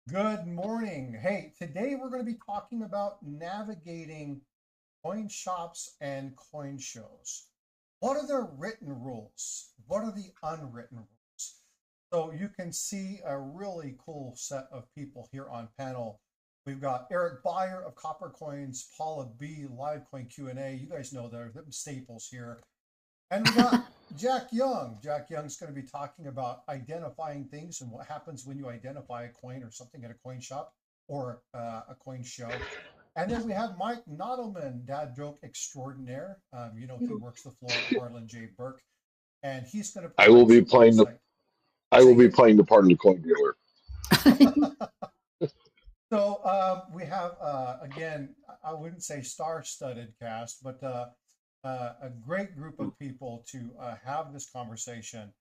Good morning. Hey, today we're going to be talking about navigating coin shops and coin shows. What are the written rules? What are the unwritten rules? So you can see a really cool set of people here on panel. We've got Eric Beyer of Copper Coins, Paula B, Live Coin Q&A. You guys know they're the staples here. And we got Jack Young. Jack Young's going to be talking about identifying things and what happens when you identify a coin or something at a coin shop or a coin show. And then we have Mike Nottleman, dad joke extraordinaire. He works the floor at Harlan J. Burke, and he's going to I will provide be some playing the insight. I Say will be again. playing the part of the coin dealer. So we have, again, I wouldn't say star-studded cast, but a great group of people to have this conversation.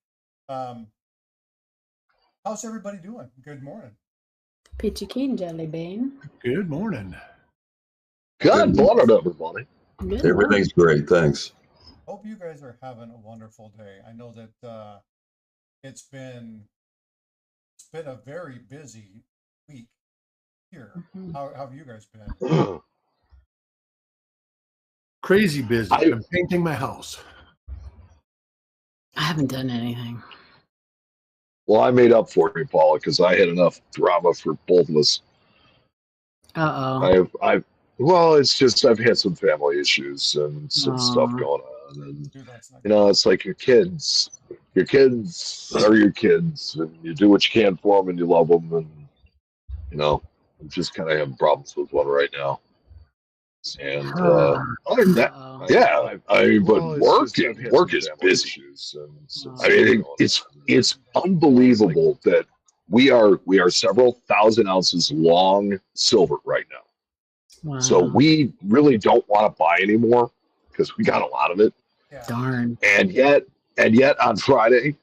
Um, how's everybody doing? Good morning. Peachy Keen Jelly Bean. Good morning. Good morning, everybody. Good Everything's great, thanks. Hope you guys are having a wonderful day. I know that it's been it's been a very busy week here. morning. How have you guys been? Crazy busy. I I'm painting my house. I haven't done anything. I made up for it, Paula, because I had enough drama for both of us. Uh-oh. It's just I've had some family issues and some stuff Aw. going on, and Dude, that's not good. it's like your kids. Your kids are your kids, and you do what you can for them, and you love them, and I'm just kind of having problems with one right now. And other than that, Uh-oh. yeah, but work is busy. I mean, it's unbelievable that we are several thousand ounces long silver right now. So Wow. we really don't want to buy anymore because we got a lot of it. Yeah. Darn. And yet on Friday,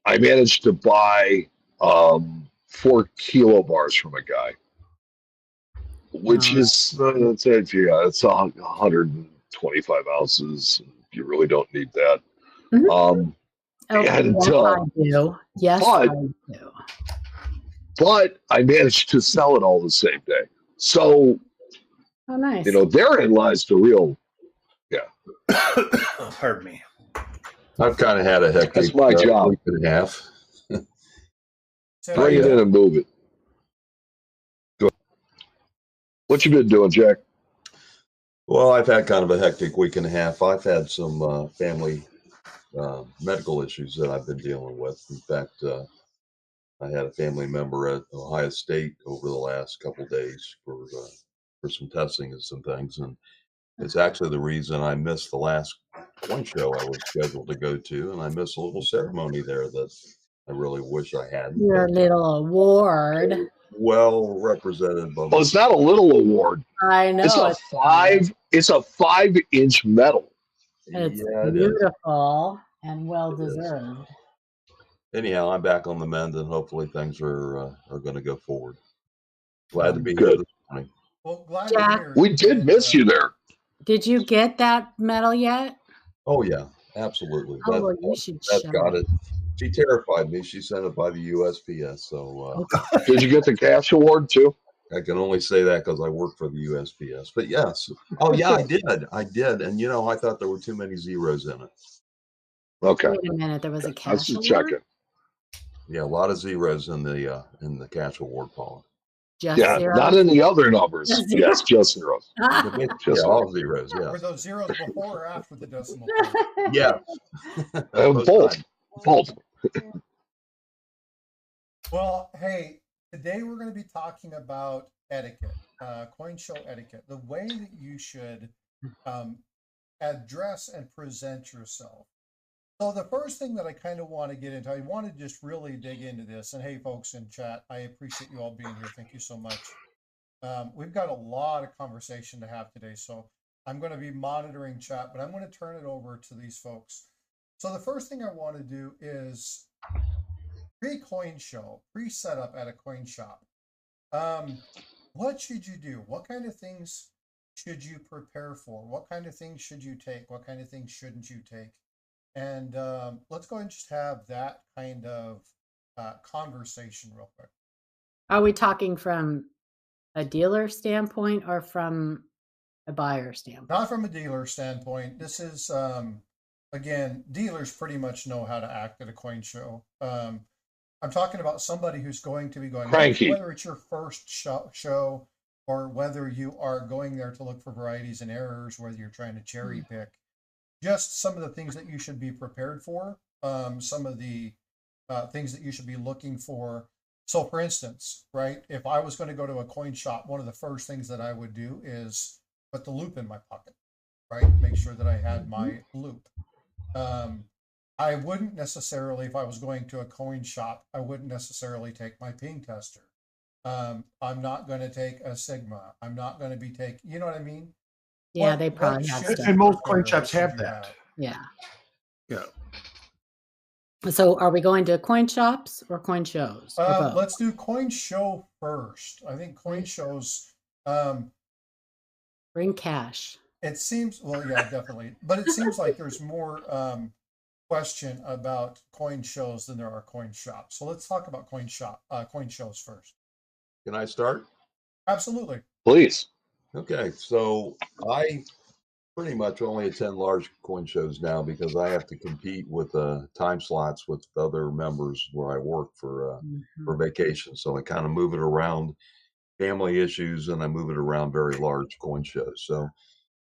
I managed to buy 4 kilo bars from a guy, which is it's 125 ounces. You really don't need that. Mhm. Um, Oh, and yes, I do. Yes, but I do. but I managed to sell it all the same day. So Oh, nice. therein lies the real. Pardon me. I've kind of had a hectic That's my job. week and a half. So Bring it in and move it. What you been doing, Jack? Well, I've had kind of a hectic week and a half. I've had some family medical issues that I've been dealing with. In fact, I had a family member at Ohio State over the last couple of days for some testing and some things, and it's actually the reason I missed the last coin show I was scheduled to go to, and I missed a little ceremony there that I really wish I hadn't. Your little award. Well represented by. Well, it's not a little award. I know. It's a 5-inch medal. It's Yeah, it is. beautiful and well It is. deserved. Anyhow, I'm back on the mend, and hopefully things are going to go forward. Glad to be here Good. this morning. Well, glad Jack, to hear. We did miss you there. Did you get that medal yet? Oh yeah, absolutely. Oh, well, you should That's show got it. it. She terrified me. She sent it by the USPS, so Did you get the cash award too? I can only say that because I work for the USPS. But yes, oh yeah, I did, and I thought there were too many zeros in it. Okay. Wait a minute. There was a I was cash just award? checking. Yeah, a lot of zeros in the cash award, Paula. Just Yeah, zeros? not in the other numbers. Just Yes, just zeros. Yeah, all zeros. Were Yeah, those zeros before or after the decimal point? yeah. Both. Well, hey, today we're going to be talking about etiquette, coin show etiquette, the way that you should address and present yourself. So the first thing that I kind of want to get into, I want to just really dig into this. And hey, folks in chat, I appreciate you all being here. Thank you so much. We've got a lot of conversation to have today, so I'm going to be monitoring chat, but I'm going to turn it over to these folks. So the first thing I want to do is pre-coin show, pre-setup at a coin shop. What should you do? What kind of things should you prepare for? What kind of things should you take? What kind of things shouldn't you take? And let's go and just have that kind of conversation real quick. Are we talking from a dealer standpoint or from a buyer standpoint? Not from a dealer standpoint. This is, again, dealers pretty much know how to act at a coin show. I'm talking about somebody who's going to be going, Cranky. whether it's your first show or whether you are going there to look for varieties and errors, whether you're trying to cherry pick, just some of the things that you should be prepared for, some of the things that you should be looking for. So, for instance, right, if I was going to go to a coin shop, one of the first things that I would do is put the loop in my pocket, right? Make sure that I had my loop. I wouldn't necessarily, if I was going to a coin shop, I wouldn't necessarily take my ping tester. I'm not going to take a Sigma. I'm not going to be taking, you know what I mean? Yeah, they probably have should stuff. And most prepare? coin shops What should have you that. Yeah. Yeah. So are we going to coin shops or coin shows? Or both? Let's do coin show first. I think coin shows, Bring cash. it seems, well, yeah, definitely. But it seems like there's more question about coin shows than there are coin shops. So let's talk about coin shows first. Can I start? Absolutely. Please. Okay, so I pretty much only attend large coin shows now because I have to compete with time slots with other members where I work for vacation. So I kind of move it around family issues, and I move it around very large coin shows. So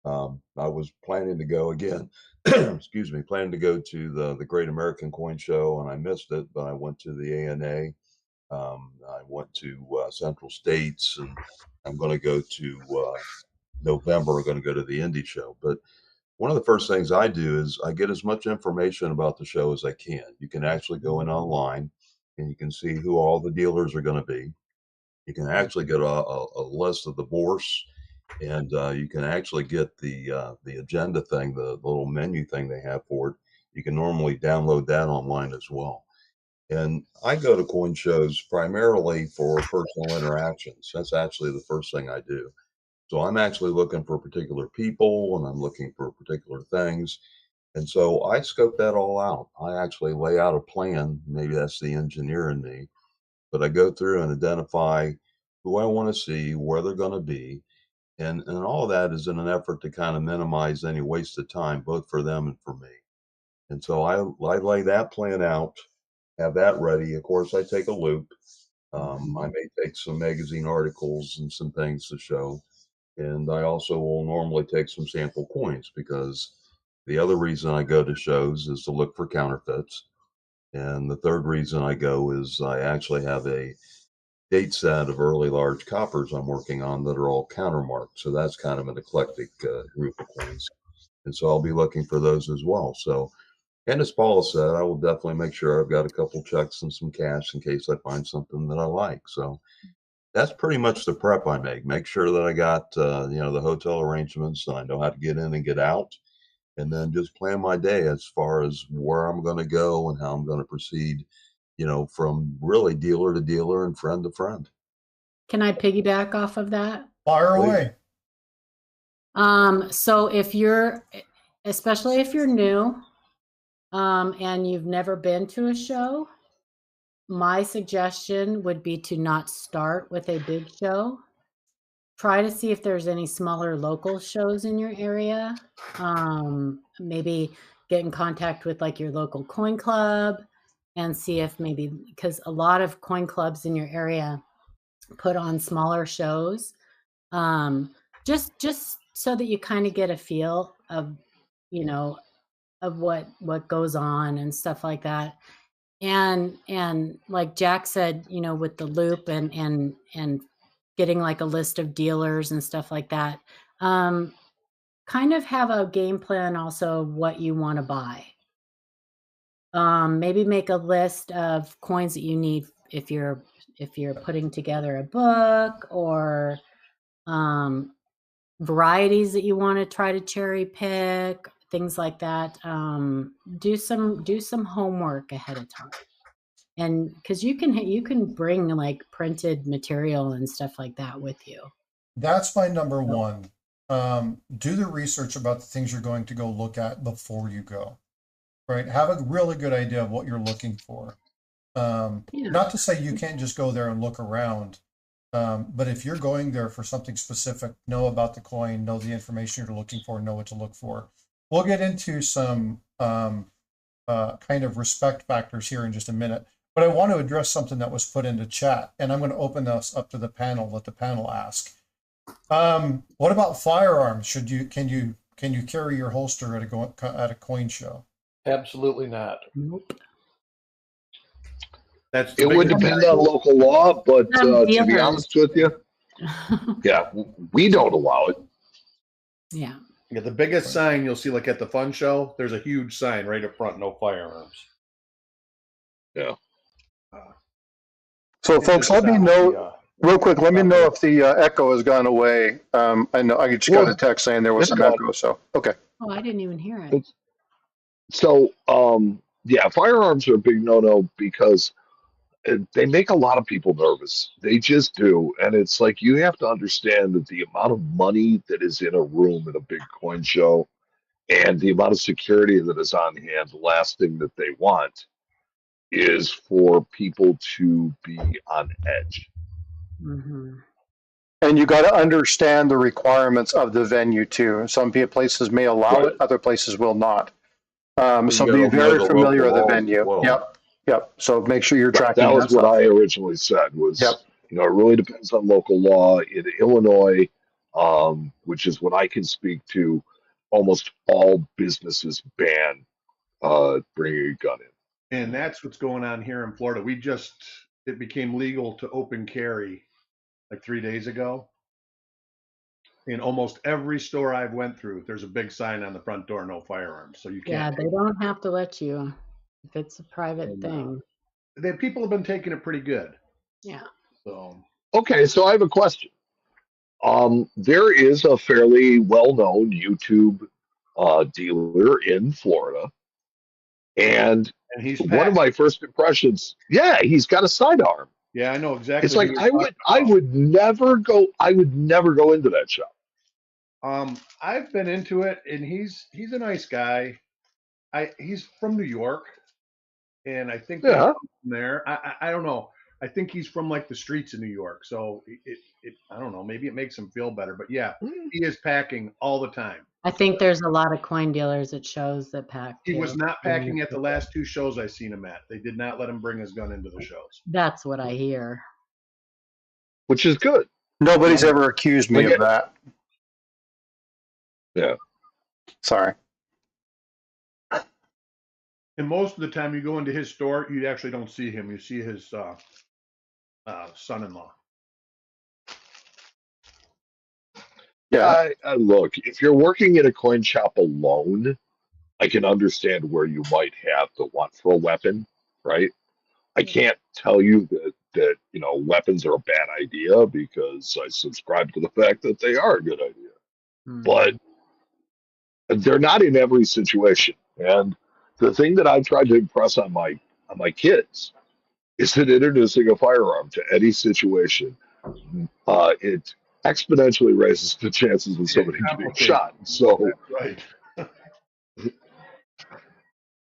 I was planning to go again. Excuse me, planning to go to the Great American Coin Show, and I missed it. But I went to the ANA. I went to Central States, and I'm going to go to November. I'm going to go to the Indie Show. But one of the first things I do is I get as much information about the show as I can. You can actually go in online, and you can see who all the dealers are going to be. You can actually get a list of the bourse, and you can actually get the agenda thing, the little menu thing they have for it. You can normally download that online as well. And I go to coin shows primarily for personal interactions. That's actually the first thing I do. So I'm actually looking for particular people, and I'm looking for particular things. And so I scope that all out. I actually lay out a plan. Maybe that's the engineer in me, but I go through and identify who I want to see, where they're going to be. And all of that is in an effort to kind of minimize any waste of time, both for them and for me. And so I lay that plan out, have that ready. Of course, I take a loop. I may take some magazine articles and some things to show. And I also will normally take some sample coins because the other reason I go to shows is to look for counterfeits. And the third reason I go is I actually have a date set of early large coppers I'm working on that are all countermarked. So that's kind of an eclectic group of coins. And so I'll be looking for those as well. So, and as Paula said, I will definitely make sure I've got a couple checks and some cash in case I find something that I like. So that's pretty much the prep I make. Make sure that I got, the hotel arrangements and I know how to get in and get out. And then just plan my day as far as where I'm going to go and how I'm going to proceed, from really dealer to dealer and friend to friend. Can I piggyback off of that? Fire Please. away. So especially if you're new, and you've never been to a show, my suggestion would be to not start with a big show. Try to see if there's any smaller local shows in your area. Maybe get in contact with like your local coin club and see if maybe, because a lot of coin clubs in your area put on smaller shows. Just so that you kind of get a feel of, of what goes on and stuff like that. And like Jack said, with the loop and getting like a list of dealers and stuff like that, kind of have a game plan also of what you want to buy. Maybe make a list of coins that you need if you're putting together a book, or varieties that you want to try to cherry pick, things like that. Do some homework ahead of time, and because you can bring like printed material and stuff like that with you. That's my number one. Do the research about the things you're going to go look at before you go, right? Have a really good idea of what you're looking for. Yeah. Not to say you can't just go there and look around, but if you're going there for something specific, know about the coin, know the information you're looking for, know what to look for. We'll get into some kind of respect factors here in just a minute, but I want to address something that was put into chat, and I'm going to open this up to the panel, let the panel ask. What about firearms? Can you carry your holster at a coin show? Absolutely not. Nope. That's the It would biggest depend on local law, but Some to be dealers. honest with you, yeah, we don't allow it. Yeah. Yeah, the biggest sign you'll see, like at the fun show, there's a huge sign right up front, no firearms. Yeah. So, It's folks, just let me not know the, real quick. Let me know if the echo has gone away. I know I just got a text saying there was It's some gone. echo. So, okay. Oh, I didn't even hear it. So, yeah, firearms are a big no-no because they make a lot of people nervous. They just do. And it's like you have to understand that the amount of money that is in a room at a big coin show and the amount of security that is on hand, the last thing that they want is for people to be on edge. Mm-hmm. And you got to understand the requirements of the venue too. Some places may allow Right. it, other places will not. You So gotta be know very the familiar with local the laws as venue. well. Yep. Yep. So make sure you're Right. tracking That was that what stuff. I originally said was, Yep. you know, it really depends on local law. In Illinois, which is what I can speak to, almost all businesses ban bringing a gun in. and that's what's going on here in Florida. It became legal to open carry like 3 days ago. In almost every store I've went through, there's a big sign on the front door, no firearms. So you Yeah, can't. they don't have to let you if it's a private And, thing. People have been taking it pretty good. Yeah. So Okay, so I have a question. There is a fairly well-known YouTube dealer in Florida, and he's one of packed. my first impressions, yeah, he's got a sidearm. Yeah, I know exactly. It's like who you're I would never go into that shop. I've been into it, and he's a nice guy. He's from New York, and I think they Yeah. come from there. I don't know. I think he's from like the streets of New York, so it I don't know. Maybe it makes him feel better, but yeah, he is packing all the time. I think there's a lot of coin dealers at shows that pack. He too. was not packing at the last 2 shows I seen him at. They did not let him bring his gun into the shows. That's what I hear. Which is good. Nobody's ever accused me Like of that. Yeah. Sorry. And most of the time, you go into his store, you actually don't see him. You see his son-in-law. Yeah. Look, if you're working in a coin shop alone, I can understand where you might have the want for a weapon, right? I can't tell you that you know weapons are a bad idea because I subscribe to the fact that they are a good idea. But they're not in every situation. And the thing that I've tried to impress on my kids is that introducing a firearm to any situation, it exponentially raises the chances of somebody getting shot. So Right. And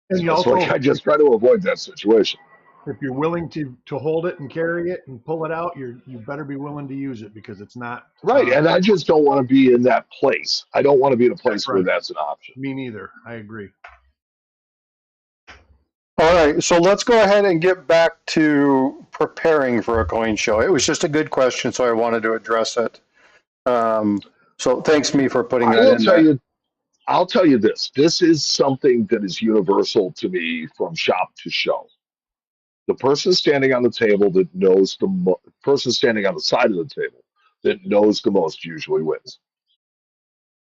you it's also, like I just try to avoid that situation. if you're willing to hold it and carry it and pull it out, you better be willing to use it because it's not Right. And I just don't want to be in that place. I don't want to be in a place where right. that's an option. Me neither. I agree. All right, so let's go ahead and get back to preparing for a coin show. It was just a good question, so I wanted to address it. So thanks me for putting that in there. I'll tell you this. This is something that is universal to me from shop to show. The person standing on the table that knows person standing on the side of the table that knows the most usually wins.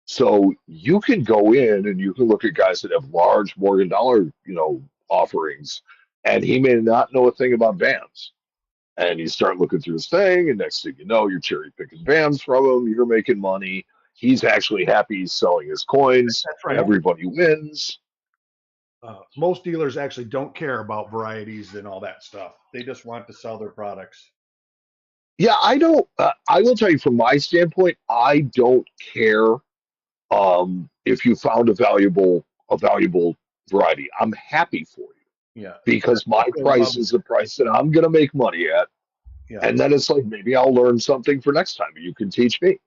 So you can go in and you can look at guys that have large Morgan dollar, you know, offerings, and he may not know a thing about bands. And you start looking through his thing, and next thing you know, you're cherry picking bands from him. You're making money. He's actually happy he's selling his coins. That's right. Everybody wins. Most dealers actually don't care about varieties and all that stuff. They just want to sell their products. Yeah, I don't. I will tell you from my standpoint, I don't care if you found a valuable variety. I'm happy for you. Yeah. because my price is the price that I'm going to make money at. Yeah. And then it's like, maybe I'll learn something for next time. You can teach me.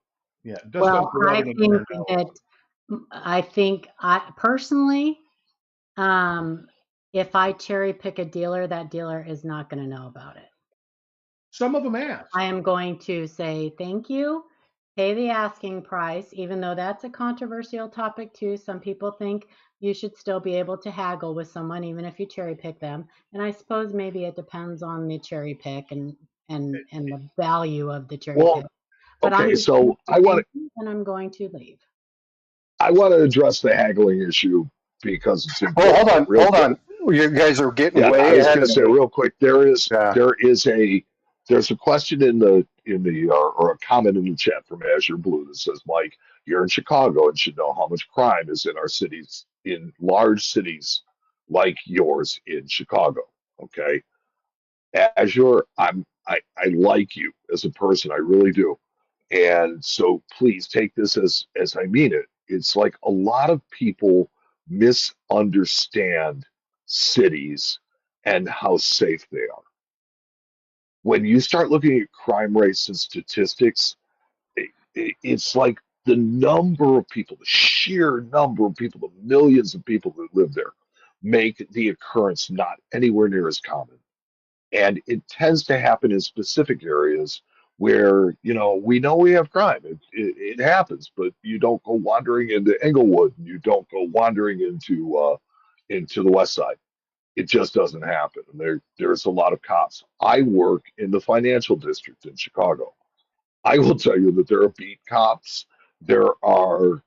Yeah. Just Well, don't go out I in a think dinner that I personally, if I cherry pick a dealer, that dealer is not going to know about it. Some of them ask. I am going to say thank you, pay the asking price, even though that's a controversial topic too. Some people think you should still be able to haggle with someone even if you cherry pick them. And I suppose maybe it depends on the cherry pick and the value of the cherry Well, pick. But I'm okay, just so going to I want thank you and I'm going to leave. to address the haggling issue because it's Well, important. Real hold quick. on. You guys are getting Yeah, I way was ahead going to of say me. real quick. Yeah. There's a question in the or a comment in the chat from Azure Blue that says, Mike, you're in Chicago and should know how much crime is in our cities, in large cities like yours in Chicago. Okay, Azure, I like you as a person, I really do. And so please take this as I mean it. It's like a lot of people misunderstand cities and how safe they are. When you start looking at crime rates and statistics, it's like the number of people, the sheer number of people, the millions of people that live there make the occurrence not anywhere near as common. And it tends to happen in specific areas where, we know we have crime. It happens, but you don't go wandering into Englewood, and you don't go wandering into the West Side. It just doesn't happen. And there's a lot of cops. I work in the financial district in Chicago. I will tell you that there are beat cops, there are,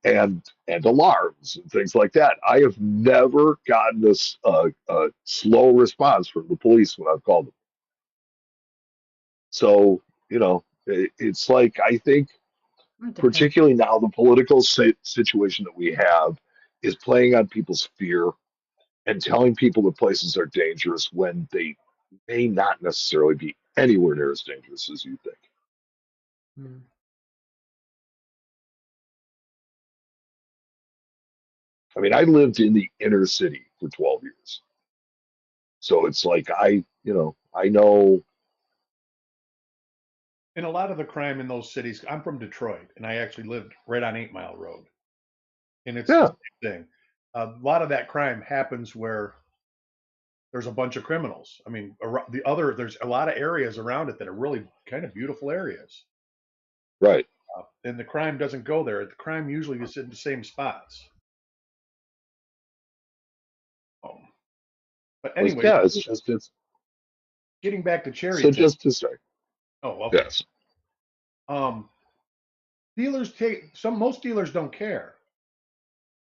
and alarms and things like that. I have never gotten this a slow response from the police when I've called them. So, it's like, I think, It depends. particularly now, the political situation that we have is playing on people's fear and telling people that places are dangerous when they may not necessarily be anywhere near as dangerous as you think. Hmm. I mean, I lived in the inner city for 12 years. So it's like, I know. And a lot of the crime in those cities, I'm from Detroit, and I actually lived right on 8 Mile Road. And it's the Yeah, same thing. A lot of that crime happens where there's a bunch of criminals. I mean, there's a lot of areas around it that are really kind of beautiful areas. right. And the crime doesn't go there. The crime usually is in the same spots. But Well, anyway, yeah, it's getting back to cherry so picking. just to say, Oh, okay. yes. Dealers most dealers don't care.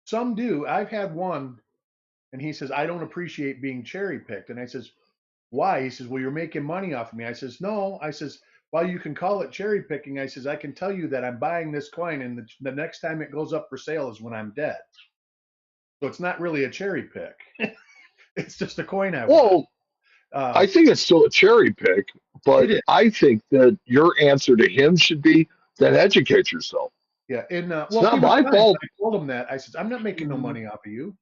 Some do. I've had one, and he says, I don't appreciate being cherry picked. And I says, why? He says, well, you're making money off of me. I says, no. I says, while you can call it cherry picking, I says, I can tell you that I'm buying this coin, and the next time it goes up for sale is when I'm dead. So it's not really a cherry pick. It's just a coin I want. Well, I think it's still a cherry pick, but I think that your answer to him should be, then educate yourself. Yeah, and It's not my fault. I told him that. I said, I'm not making no money off of you.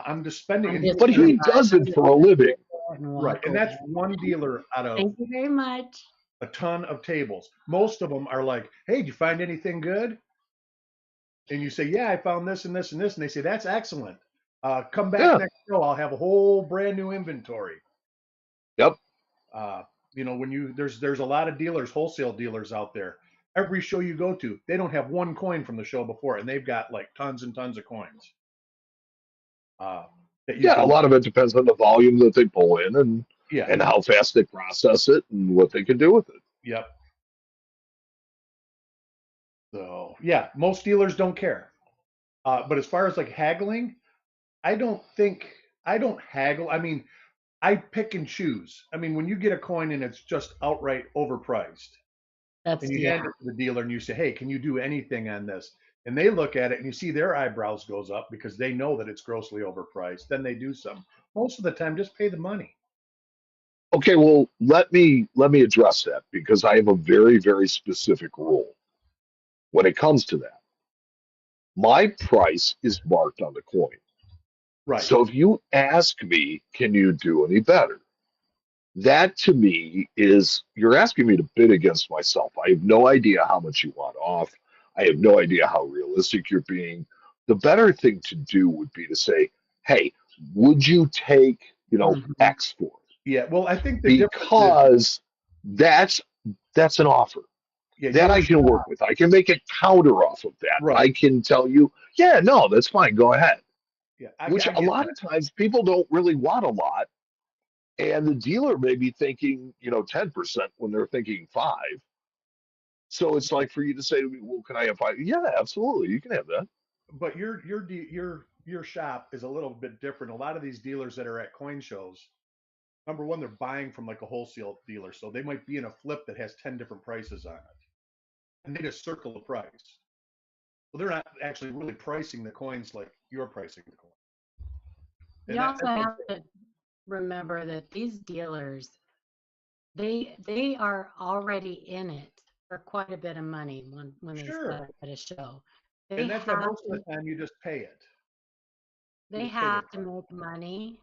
I'm just spending I'm it. just But gonna he buy does it for a living. and Right, walk and that's away. one dealer out of Thank you very much. a ton of tables. Most of them are like, hey, did you find anything good? And you say, yeah, I found this and this and this. And they say, that's excellent. Come back Yeah. next show. I'll have a whole brand new inventory. Yep. When there's a lot of dealers, wholesale dealers out there. Every show you go to, they don't have one coin from the show before, and they've got like tons and tons of coins. A lot of it depends on the volume that they pull in and how fast they process it and what they can do with it. Yep. So yeah, most dealers don't care. But as far as like haggling, I don't haggle. I mean, I pick and choose. I mean, when you get a coin and it's just outright overpriced, and you hand it to the dealer and you say, hey, can you do anything on this? And they look at it and you see their eyebrows goes up because they know that it's grossly overpriced. Then they do some. Most of the time, just pay the money. Okay, well, let me address that because I have a very, very specific rule when it comes to that. My price is marked on the coin. Right. So if you ask me, can you do any better? That to me is, you're asking me to bid against myself. I have no idea how much you want off. I have no idea how realistic you're being. The better thing to do would be to say, hey, would you take, Mhm. X for it? Yeah. Well, I think the difference is, Because that's an offer yeah, that your I can work shop, with. I can make a counter off of that. right. I can tell you, yeah, no, that's fine. Go ahead. Yeah, Which I a get lot that. of times people don't really want a lot. And the dealer may be thinking, 10% when they're thinking 5. So it's like for you to say to me, well, can I have 5? Yeah, absolutely. You can have that. But your shop is a little bit different. A lot of these dealers that are at coin shows, number one, they're buying from like a wholesale dealer, so they might be in a flip that has 10 different prices on it, and they just circle the price. So they're not actually really pricing the coins like you're pricing the coin. And You also have to remember that these dealers, they are already in it for quite a bit of money when they set sure, up at a show. They and that's that have most of to the time you just pay it. You they just pay their have to price. make money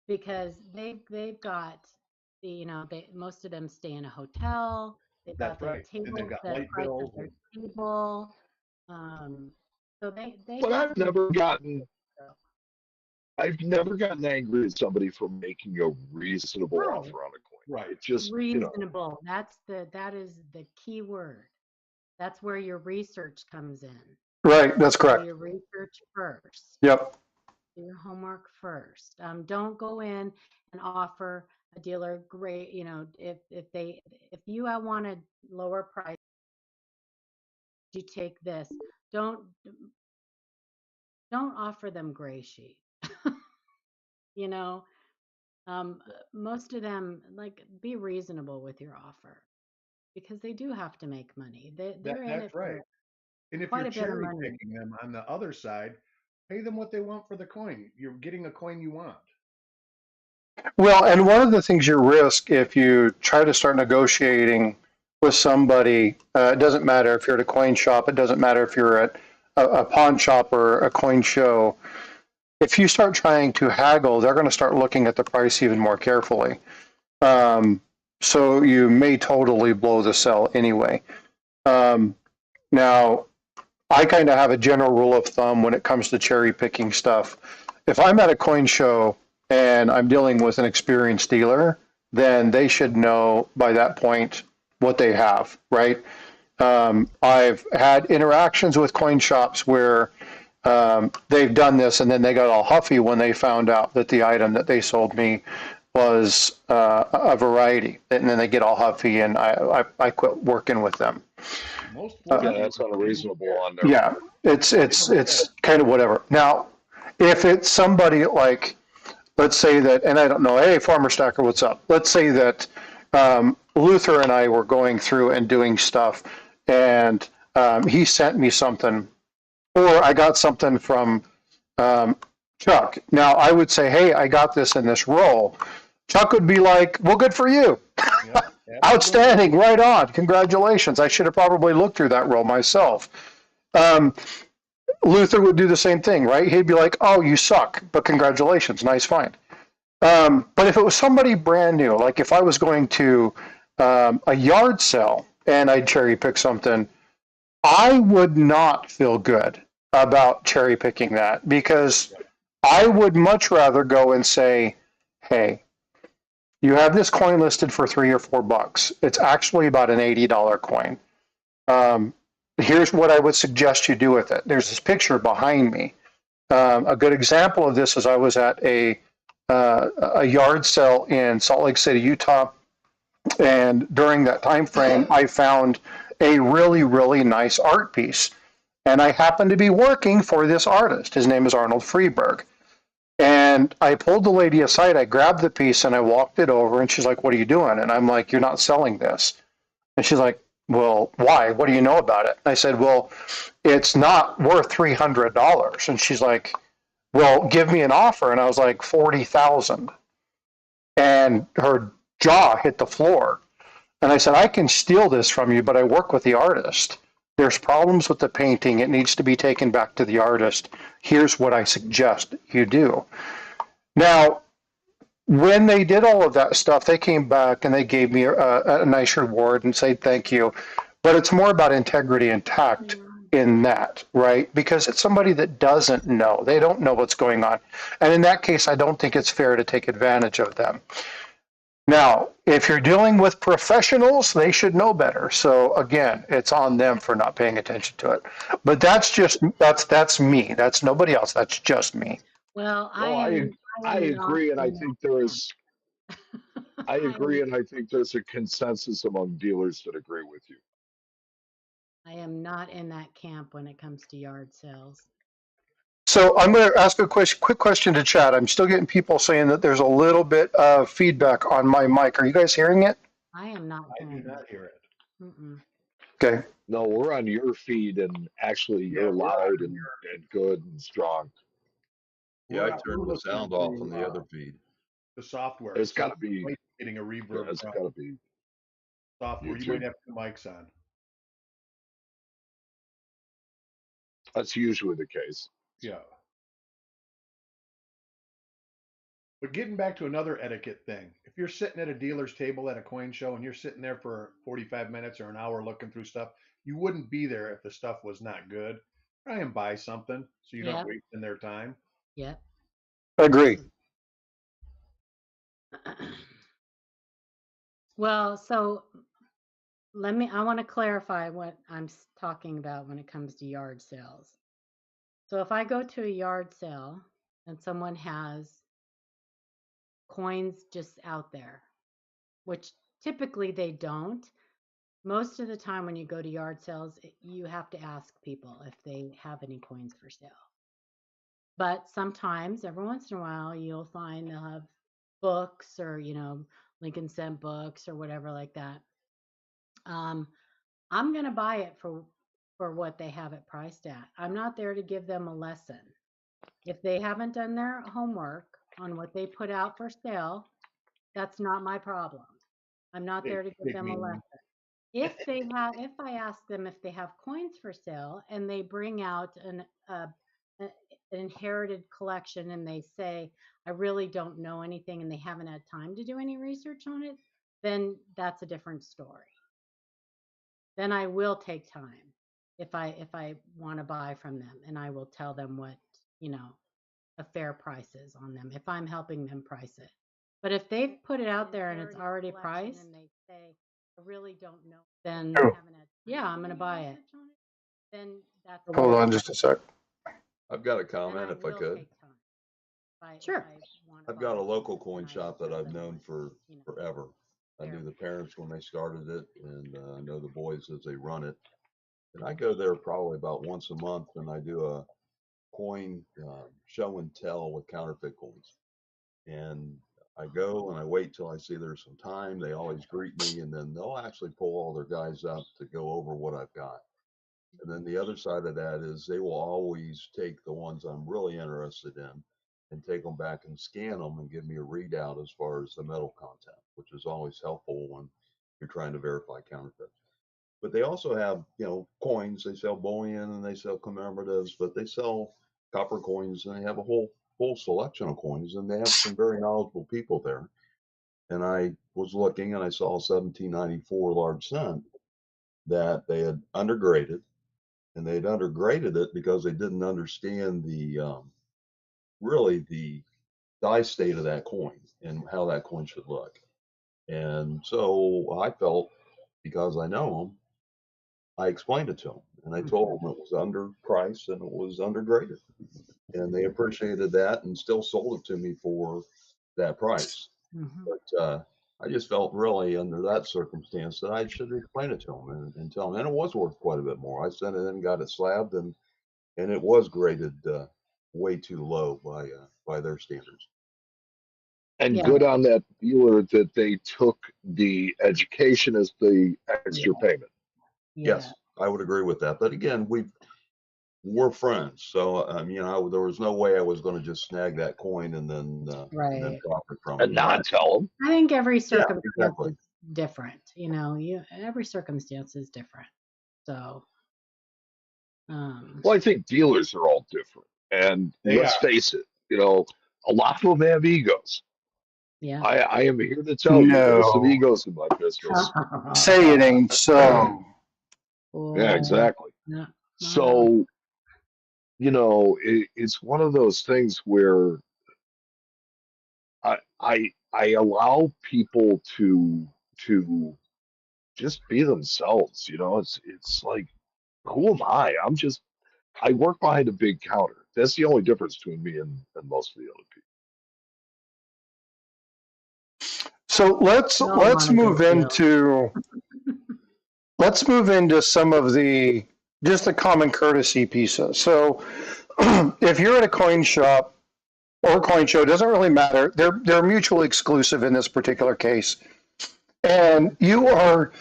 because they've got most of them stay in a hotel. They've got That's their right, and they've table, got the light price of bills. their table. Um, so they But have to make money. So, I've never gotten angry at somebody for making a reasonable no, offer on a coin. Right. It just, reasonable. That is the key word. That's where your research comes in. Right, that's Do correct. your research first. Yep. Do your homework first. Don't go in and offer a dealer great, if you want a lower price, you take this. Don't don't offer them gray sheet. You know, most of them be reasonable with your offer because they do have to make money. They're in That's it right. for And if quite you're a bit of cherry money. picking them on the other side, pay them what they want for the coin. You're getting a coin you want. Well, and one of the things you risk if you try to start negotiating with somebody, it doesn't matter if you're at a coin shop, it doesn't matter if you're at a pawn shop or a coin show. If you start trying to haggle, they're going to start looking at the price even more carefully. Um, so you may totally blow the sell anyway. Now, I kind of have a general rule of thumb when it comes to cherry picking stuff. If I'm at a coin show and I'm dealing with an experienced dealer, then they should know by that point what they have, right? I've had interactions with coin shops where they've done this and then they got all huffy when they found out that the item that they sold me was a variety. And then they get all huffy and I quit working with them. Most yeah, Florida that's dealers don't even unreasonable care. on their Yeah, part. They don't care. it's kind of whatever. Now, if it's somebody like, let's say that, and I don't know, hey, Farmer Stacker, what's up? Let's say that Luther and I were going through and doing stuff, and he sent me something, or I got something from um, Chuck. Now, I would say, hey, I got this in this roll. Chuck would be like, well, good for you. Yep, absolutely. Outstanding, right on. Congratulations. I should have probably looked through that roll myself. Um, Luther would do the same thing, right? He'd be like, oh, you suck, but congratulations, nice find. But if it was somebody brand new, like if I was going to a yard sale and I'd cherry pick something, I would not feel good about cherry picking that because Right. I would much rather go and say, hey, you have this coin listed for $3 or $4. It's actually about an $80 coin. Um, Here's what I would suggest you do with it. There's this picture behind me. A good example of this is I was at a yard sale in Salt Lake City, Utah, and during that time frame, I found a really nice art piece, and I happened to be working for this artist. His name is Arnold Freeberg, and I pulled the lady aside. I grabbed the piece and I walked it over, and she's like, "What are you doing?" And I'm like, "You're not selling this." And she's like, well, why? What do you know about it? I said, well, it's not worth $300. And she's like, well, give me an offer. And I was like, 40,000. And her jaw hit the floor. And I said, I can steal this from you, but I work with the artist. There's problems with the painting. It needs to be taken back to the artist. Here's what I suggest you do. Now, when they did all of that stuff, they came back and they gave me a nice reward and said thank you. But it's more about integrity and tact in that, right? Because it's somebody that doesn't know. They don't know what's going on. And in that case, I don't think it's fair to take advantage of them. Now, if you're dealing with professionals, they should know better. So again, it's on them for not paying attention to it. But that's me. That's nobody else. That's just me. Well, No, I agree, and I think there's I agree, and I think there's a consensus among dealers that agree with you. I am not in that camp when it comes to yard sales. So I'm going to ask a quick question to chat. I'm still getting people saying that there's a little bit of feedback on my mic. Are you guys hearing it? I am not. I do not hear it. Mm-mm. Okay. No, we're on your feed, and actually, you're loud and good and strong. Yeah, I turned the sound off on the other feed. The software. It's got to be getting a reverb. Yeah, it's got to be software. YouTube. You might have two mics on. That's usually the case. Yeah. But getting back to another etiquette thing, if you're sitting at a dealer's table at a coin show and you're sitting there for 45 minutes or an hour looking through stuff, you wouldn't be there if the stuff was not good. Try and buy something so you don't waste in their time. Yep. Agree. Well, so I want to clarify what I'm talking about when it comes to yard sales. So if I go to a yard sale and someone has coins just out there, which typically they don't, most of the time when you go to yard sales, you have to ask people if they have any coins for sale. But sometimes, every once in a while, you'll find they'll have books or, Lincoln Cent books or whatever like that. I'm going to buy it for what they have it priced at. I'm not there to give them a lesson. If they haven't done their homework on what they put out for sale, that's not my problem. I'm not there to give them a lesson. If I ask them if they have coins for sale and they bring out an inherited collection and they say, I really don't know anything and they haven't had time to do any research on it, then that's a different story. Then I will take time if I want to buy from them, and I will tell them what, a fair price is on them if I'm helping them price it. But if they've put it out there and it's already priced and they say, I really don't know, then I'm going to buy it. Then that's Hold on just a sec. I've got a comment if I could. Sure. I've got a local coin shop that I've known for forever. I knew the parents when they started it, and I know the boys as they run it. And I go there probably about once a month, and I do a coin show and tell with counterfeit coins. And I go and I wait till I see there's some time. They always greet me, and then they'll actually pull all their guys up to go over what I've got. And then the other side of that is they will always take the ones I'm really interested in and take them back and scan them and give me a readout as far as the metal content, which is always helpful when you're trying to verify counterfeit. But they also have, coins. They sell bullion and they sell commemoratives, but they sell copper coins and they have a whole selection of coins, and they have some very knowledgeable people there. And I was looking and I saw a 1794 large cent that they had undergraded, and they'd undergraded it because they didn't understand really the die state of that coin and how that coin should look. And so I felt, because I know them, I explained it to them, and I told them it was underpriced and it was undergraded, and they appreciated that and still sold it to me for that price. But I just felt really under that circumstance that I should explain it to them and tell them, and it was worth quite a bit more. I sent it in and got it slabbed, and it was graded way too low by their standards. And good on that dealer that they took the education as the extra payment. Yes, I would agree with that. But again, we're friends, so there was no way I was going to just snag that coin and then profit from it and not tell them. I think every circumstance is different. Every circumstance is different. So Well, I think dealers are all different. And They let's are. face it, a lot of them have egos. Yeah. I am here to tell you there's some No, egos in my business. say it ain't so. Yeah, exactly. No, not at all. So, it's one of those things where I allow people to just be themselves. It's like, who am I? I work behind a big counter. That's the only difference between me and most of the other people. So let's We all let's want a move good deal. into some of the just the common courtesy pieces. So if you're at a coin shop or a coin show, it doesn't really matter. They're mutually exclusive in this particular case. And you're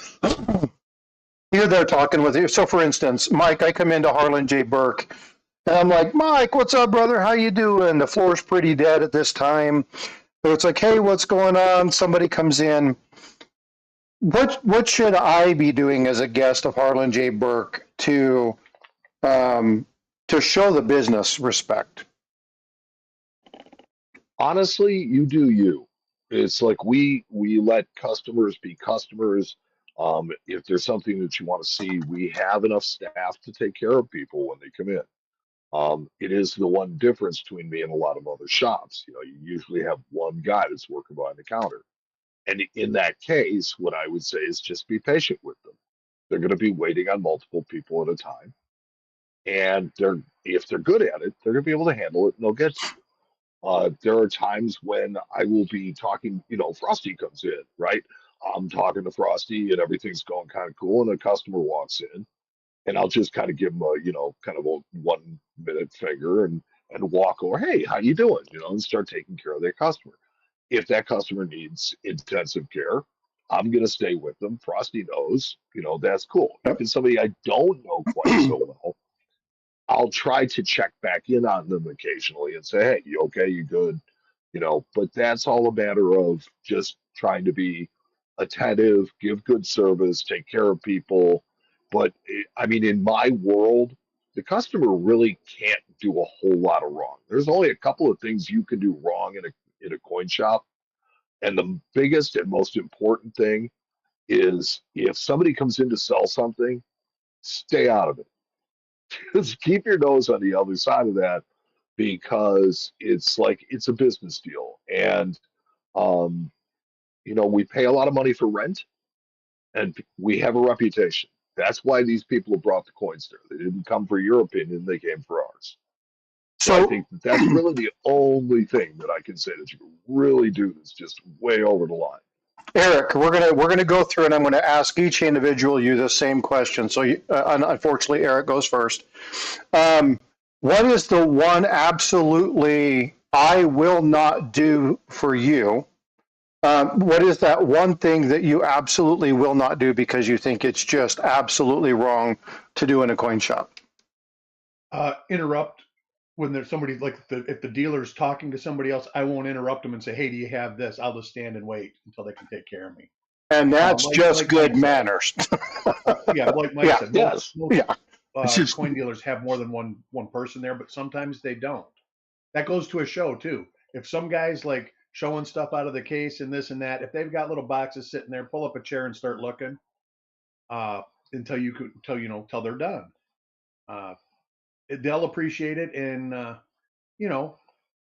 there talking with you. So for instance, Mike, I come into Harlan J. Burke and I'm like, Mike, what's up, brother? How you doing? The floor's pretty dead at this time. So it's like, hey, what's going on? Somebody comes in. What should I be doing as a guest of Harlan J. Burke um, to show the business respect? Honestly, you do you. It's like we let customers be customers. If there's something that you want to see, we have enough staff to take care of people when they come in. It is the one difference between me and a lot of other shops. You usually have one guy that's working behind the counter. And in that case, what I would say is just be patient with them. They're going to be waiting on multiple people at a time. And if they're good at it, they're going to be able to handle it and they'll get to you. There are times when I will be talking, Frosty comes in, right? I'm talking to Frosty and everything's going kind of cool, and a customer walks in, and I'll just kind of give them kind of a 1 minute finger and walk over, hey, how you doing? And start taking care of their customer. If that customer needs intensive care, I'm going to stay with them. Frosty knows, that's cool. If Yep. it's somebody I don't know quite so well, I'll try to check back in on them occasionally and say, hey, you okay? You good? But that's all a matter of just trying to be attentive, give good service, take care of people. But I mean, in my world, the customer really can't do a whole lot of wrong. There's only a couple of things you can do wrong in a coin shop. And the biggest and most important thing is if somebody comes in to sell something, stay out of it. Just keep your nose on the other side of that because it's a business deal. And um, we pay a lot of money for rent and we have a reputation. That's why these people have brought the coins there. They didn't come for your opinion, they came for ours. So I So think that's really the only thing that I can say that you can really do that's just way over the line. Eric, we're gonna go through, and I'm going to ask each individual you the same question. So unfortunately, Eric goes first. What is the one absolutely I will not do for you? What is that one thing that you absolutely will not do because you think it's just absolutely wrong to do in a coin shop? Interrupt when there's somebody like if the dealer's talking to somebody else, I won't interrupt them and say, "Hey, do you have this?" I'll just stand and wait until they can take care of me. And that's just Like good Mike said. manners. Yeah, like Mike Yeah. said, Yes. most coin dealers have more than one person there, but sometimes they don't. That goes to a show too. If some guys like showing stuff out of the case and this and that, if they've got little boxes sitting there, pull up a chair and start looking until they're done. They'll appreciate it, and you know,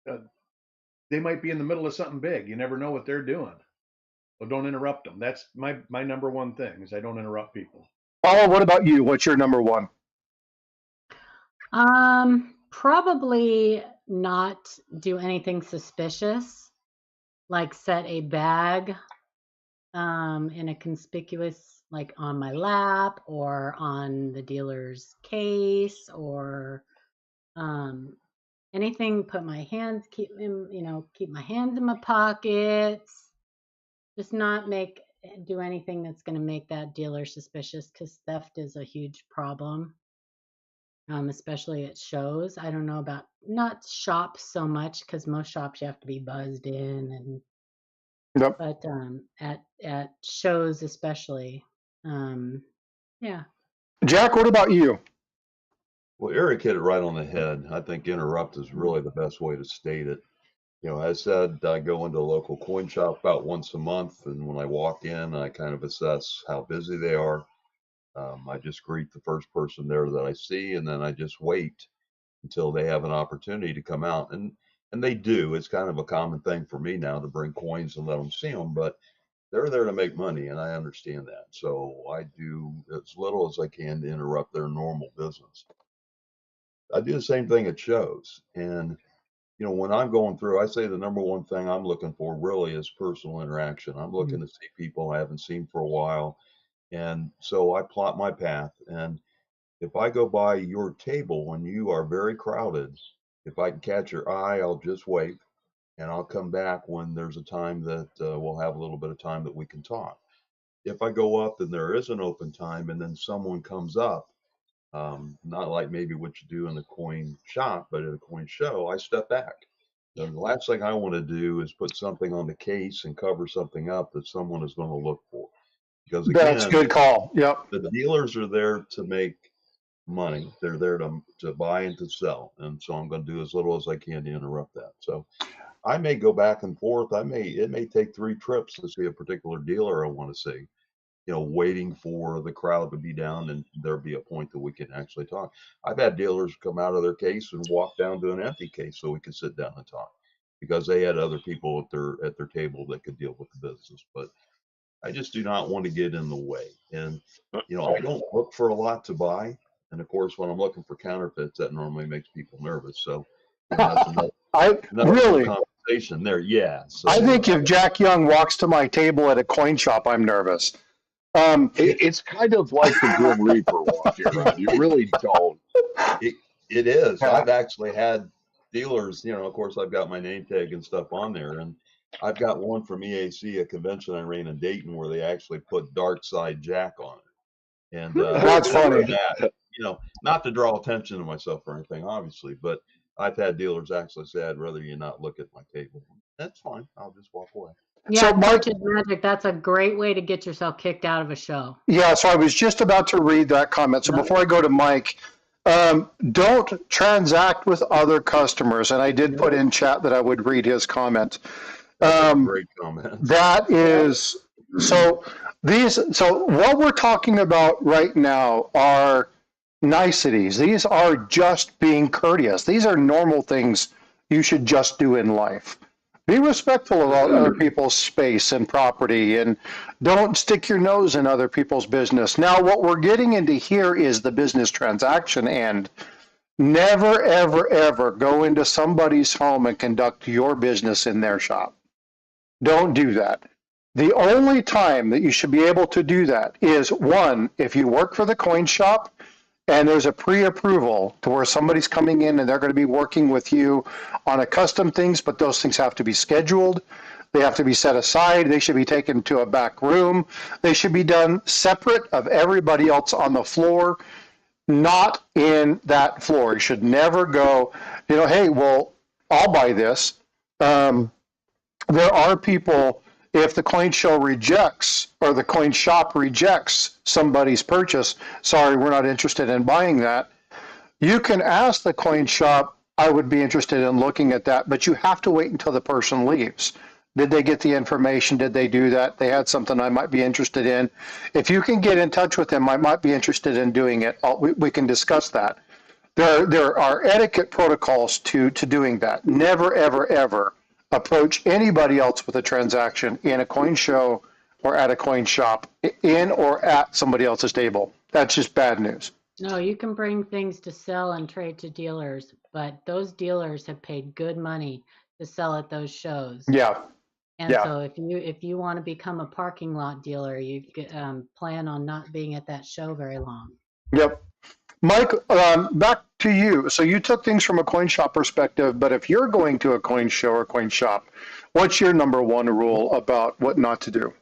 uh, they might be in the middle of something big. You never know what they're doing. So don't interrupt them. That's my number one thing is I don't interrupt people. Paula, what about you? What's your number one? Probably not do anything suspicious, like set a bag in a conspicuous, like on my lap or on the dealer's case or anything. Put my hands, keep my hands in my pockets. Just not do anything that's going to make that dealer suspicious because theft is a huge problem. Especially at shows. I don't know about not shops so much because most shops you have to be buzzed in, and Yep. but at shows especially, yeah. Jack, what about you? Well, Eric hit it right on the head. I think interrupt is really the best way to state it. As said, I go into a local coin shop about once a month, and when I walk in, I kind of assess how busy they are. I just greet the first person there that I see, and then I just wait until they have an opportunity to come out. And they do. It's kind of a common thing for me now to bring coins and let them see them, but they're there to make money, and I understand that. So I do as little as I can to interrupt their normal business. I do the same thing at shows. And, when I'm going through, I say the number one thing I'm looking for really is personal interaction. I'm looking to see people I haven't seen for a while. And so I plot my path. And if I go by your table when you are very crowded, if I can catch your eye, I'll just wait and I'll come back when there's a time that we'll have a little bit of time that we can talk. If I go up and there is an open time and then someone comes up, not like maybe what you do in the coin shop, but at a coin show, I step back. The last thing I want to do is put something on the case and cover something up that someone is going to look for. Because That's a again, good call. Yep. the dealers are there to make money. They're there to buy and to sell. And so I'm going to do as little as I can to interrupt that. So I may go back and forth. It may take 3 trips to see a particular dealer I want to see, waiting for the crowd to be down and there'll be a point that we can actually talk. I've had dealers come out of their case and walk down to an empty case so we could sit down and talk because they had other people at their table that could deal with the business. But I just do not want to get in the way. And, I don't look for a lot to buy. And of course, when I'm looking for counterfeits, that normally makes people nervous. So that's another Really, conversation there. Yeah. So I think if Jack Young walks to my table at a coin shop, I'm nervous. It's kind of like the Grim Reaper walking around. You really don't. it is. Yeah. I've actually had dealers, of course, I've got my name tag and stuff on there. And I've got one from EAC, a convention I ran in Dayton, where they actually put Dark Side Jack on it. And That's funny. that, not to draw attention to myself or anything, obviously, but I've had dealers actually say, I'd rather you not look at my table. That's fine. I'll just walk away. Yeah, So, Mike- Torches Magic, that's a great way to get yourself kicked out of a show. Yeah, so I was just about to read that comment. So before I go to Mike, don't transact with other customers. And I did put in chat that I would read his comment. That's a great comment. That is so what we're talking about right now are niceties. These are just being courteous. These are normal things you should just do in life. Be respectful of other people's space and property, and don't stick your nose in other people's business. Now, what we're getting into here is the business transaction end. Never, ever, ever go into somebody's home and conduct your business in their shop. Don't do that. The only time that you should be able to do that is, one, if you work for the coin shop and there's a pre-approval to where somebody's coming in and they're going to be working with you on a custom things, but those things have to be scheduled. They have to be set aside. They should be taken to a back room. They should be done separate of everybody else on the floor, not in that floor. You should never go, hey, well, I'll buy this. There are people, if the coin show rejects or the coin shop rejects somebody's purchase, sorry, we're not interested in buying that. You can ask the coin shop, I would be interested in looking at that, but you have to wait until the person leaves. Did they get the information? Did they do that? They had something I might be interested in. If you can get in touch with them, I might be interested in doing it. We can discuss that. There are etiquette protocols to doing that. Never, ever, ever approach anybody else with a transaction in a coin show or at a coin shop, in or at somebody else's table. That's just bad news. No, you can bring things to sell and trade to dealers, but those dealers have paid good money to sell at those shows. Yeah. And so if you want to become a parking lot dealer, you plan on not being at that show very long. Yep. Mike, back to you. So you took things from a coin shop perspective, but if you're going to a coin show or coin shop, what's your number one rule about what not to do?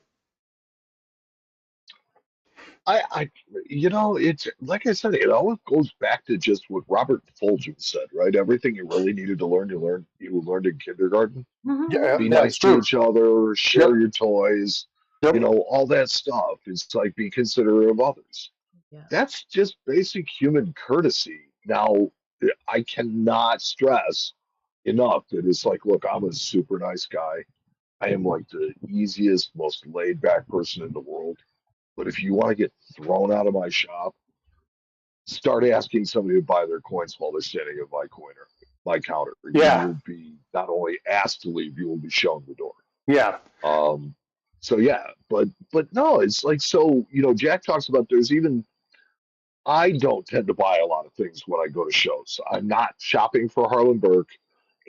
It's like I said, it always goes back to just what Robert Fulgen said, right? Everything you really needed to learn, you learned in kindergarten. Mm-hmm. Yeah, Be nice to each other, share your toys, Yep. all that stuff. It's like be considerate of others. Yeah. That's just basic human courtesy. Now, I cannot stress enough that it's like, look, I'm a super nice guy. I am like the easiest, most laid back person in the world. But if you want to get thrown out of my shop, start asking somebody to buy their coins while they're standing at my counter. You Yeah. will be not only asked to leave, you will be shown the door. Yeah. So yeah, but no, it's like, so, Jack talks about, there's even, I don't tend to buy a lot of things when I go to shows. I'm not shopping for Harlan Burke,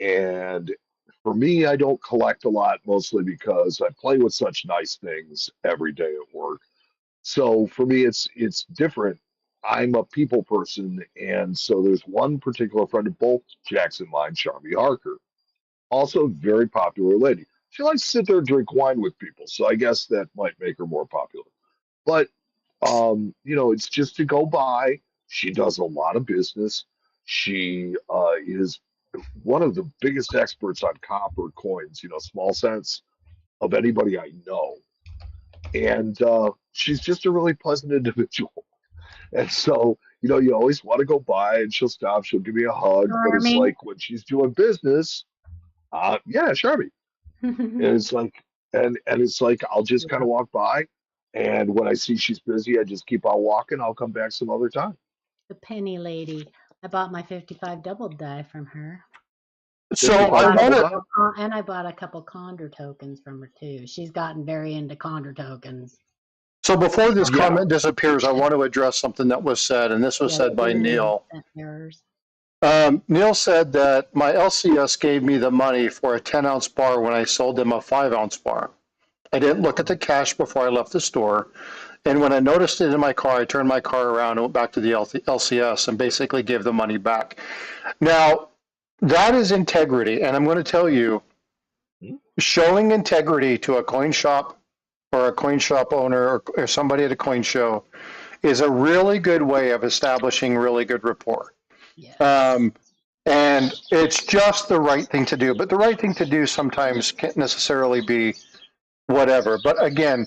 and for me, I don't collect a lot, mostly because I play with such nice things every day at work. So for me, it's different. I'm a people person, and so there's one particular friend of both Jack's and mine, Charmy Harker, also a very popular lady. She likes to sit there and drink wine with people, so I guess that might make her more popular. But it's just to go by. She does a lot of business. She is one of the biggest experts on copper coins, small cents, of anybody I know. And she's just a really pleasant individual. And so, you always want to go by, and she'll stop, she'll give me a hug, but it's Charming. like when she's doing business, yeah, Sharmy. And it's like, and it's like, I'll just kind of walk by, and when I see she's busy, I just keep on walking. I'll come back some other time. The penny lady. I bought my 55 double die from her. So 55 I double want to, die? And I bought a couple Condor tokens from her too. She's gotten very into Condor tokens. so before this Yeah. comment disappears, I want to address something that was said, and this was said by Neil. Neil said that my LCS gave me the money for a 10-ounce bar when I sold them a 5-ounce bar. I didn't look at the cash before I left the store. And when I noticed it in my car, I turned my car around and went back to the LCS and basically gave the money back. Now, that is integrity. And I'm going to tell you, showing integrity to a coin shop or a coin shop owner or somebody at a coin show is a really good way of establishing really good rapport. Yes. And it's just the right thing to do. But the right thing to do sometimes can't necessarily be whatever. But again,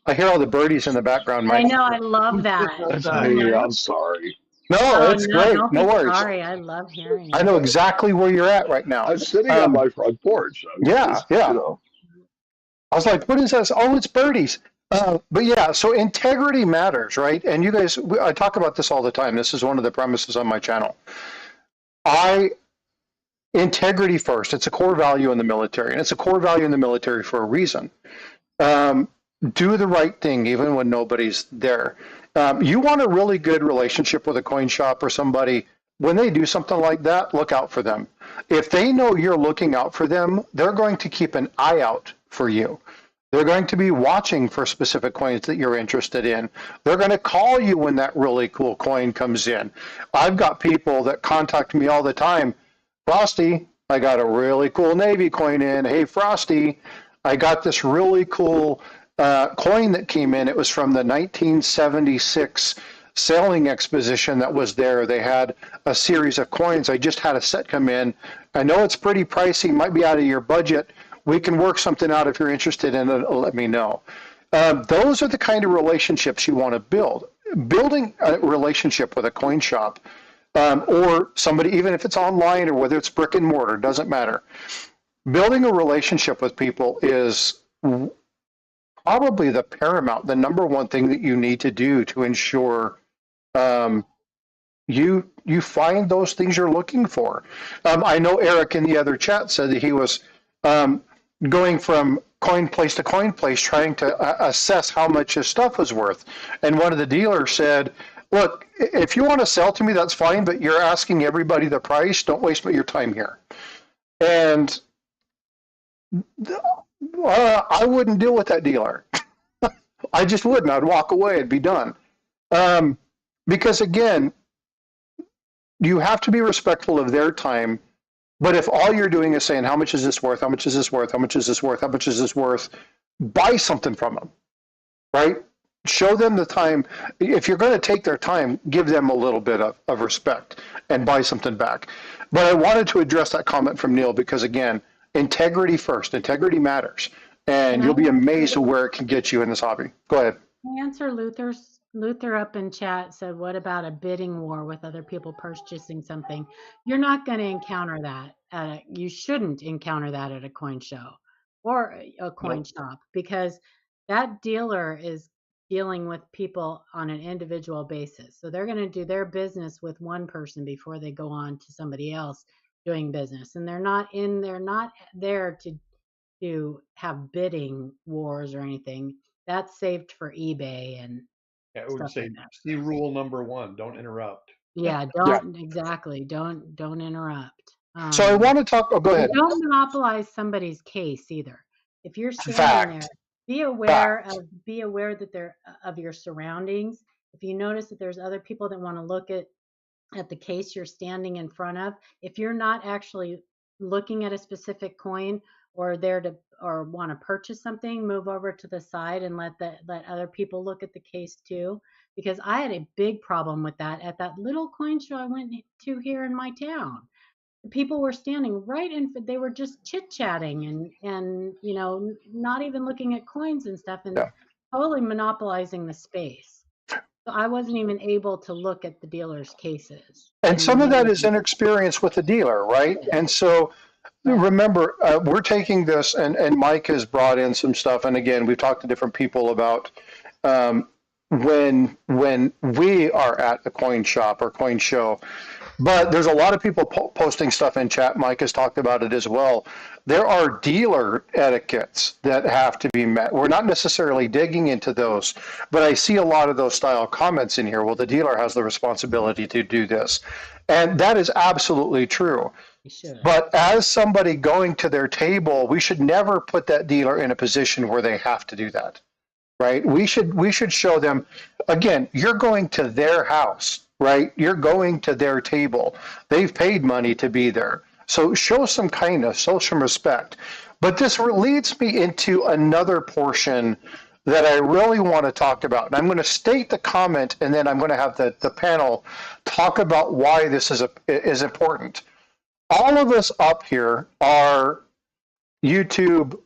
I hear all the birdies in the background, Mike. I know, I love that. That's me. I'm sorry. No, it's great. Don't No be worries. sorry. I love hearing I it. know exactly where you're at right now. I'm sitting on my front porch. Yeah. I was like, what is this? Oh, it's birdies. But yeah, so integrity matters, right? And you guys, I talk about this all the time. This is one of the premises on my channel. Integrity first. It's a core value in the military, and it's a core value in the military for a reason. Do the right thing even when nobody's there. You want a really good relationship with a coin shop or somebody. When they do something like that, look out for them. If they know you're looking out for them, they're going to keep an eye out for you. They're going to be watching for specific coins that you're interested in. They're going to call you when that really cool coin comes in. I've got people that contact me all the time. Frosty, I got a really cool Navy coin in. Hey, Frosty, I got this really cool coin that came in. It was from the 1976 sailing exposition that was there. They had a series of coins. I just had a set come in. I know it's pretty pricey, might be out of your budget. We can work something out if you're interested in it. Let me know. Those are the kind of relationships you want to build. Building a relationship with a coin shop or somebody, even if it's online or whether it's brick and mortar, doesn't matter. Building a relationship with people is probably the paramount, the number one thing that you need to do to ensure you find those things you're looking for. I know Eric in the other chat said that he was going from coin place to coin place trying to assess how much his stuff was worth. And one of the dealers said, look, if you want to sell to me, that's fine, but you're asking everybody the price. Don't waste your time here. And I wouldn't deal with that dealer. I just wouldn't. I'd walk away. It'd be done. Because again, you have to be respectful of their time. But if all you're doing is saying, how much is this worth? How much is this worth? How much is this worth? How much is this worth? Buy something from them, right? Show them the time. If you're going to take their time, give them a little bit of respect and buy something back. But I wanted to address that comment from Neil because, again, integrity first. Integrity matters. And you'll be amazed at where it can get you in this hobby. Go ahead. Can I answer Luther's Luther up in chat said, what about a bidding war with other people purchasing something? You're not going to encounter that. You shouldn't encounter that at a coin show or a coin Nope. shop, because that dealer is dealing with people on an individual basis. So they're going to do their business with one person before they go on to somebody else doing business. And they're not there to have bidding wars or anything. That's saved for eBay and I would stuff say like that. see rule number 1, don't interrupt. Yeah, Yeah. don't interrupt. So I want to talk. Oh, go And ahead. don't monopolize somebody's case either. If you're standing there, Fact. be aware that they're of your surroundings. If you notice that there's other people that want to look at the case you're standing in front of, if you're not actually looking at a specific coin or there to or want to purchase something, move over to the side and let other people look at the case too. Because I had a big problem with that at that little coin show I went to here in my town. The people were standing right in, they were just chit chatting and not even looking at coins and stuff, and Yeah. totally monopolizing the space. So I wasn't even able to look at the dealer's cases. And some of that is inexperience with the dealer, right? And so remember, we're taking this, and Mike has brought in some stuff. And again, we've talked to different people about when we are at a coin shop or coin show. But there's a lot of people posting stuff in chat. Mike has talked about it as well. There are dealer etiquettes that have to be met. We're not necessarily digging into those, but I see a lot of those style comments in here. Well, the dealer has the responsibility to do this. And that is absolutely true. But as somebody going to their table, we should never put that dealer in a position where they have to do that, right? We should show them, again, you're going to their house, right? You're going to their table. They've paid money to be there. So show some kindness, show some respect. But this leads me into another portion that I really want to talk about. And I'm going to state the comment, and then I'm going to have the panel talk about why this is important. All of us up here are YouTube.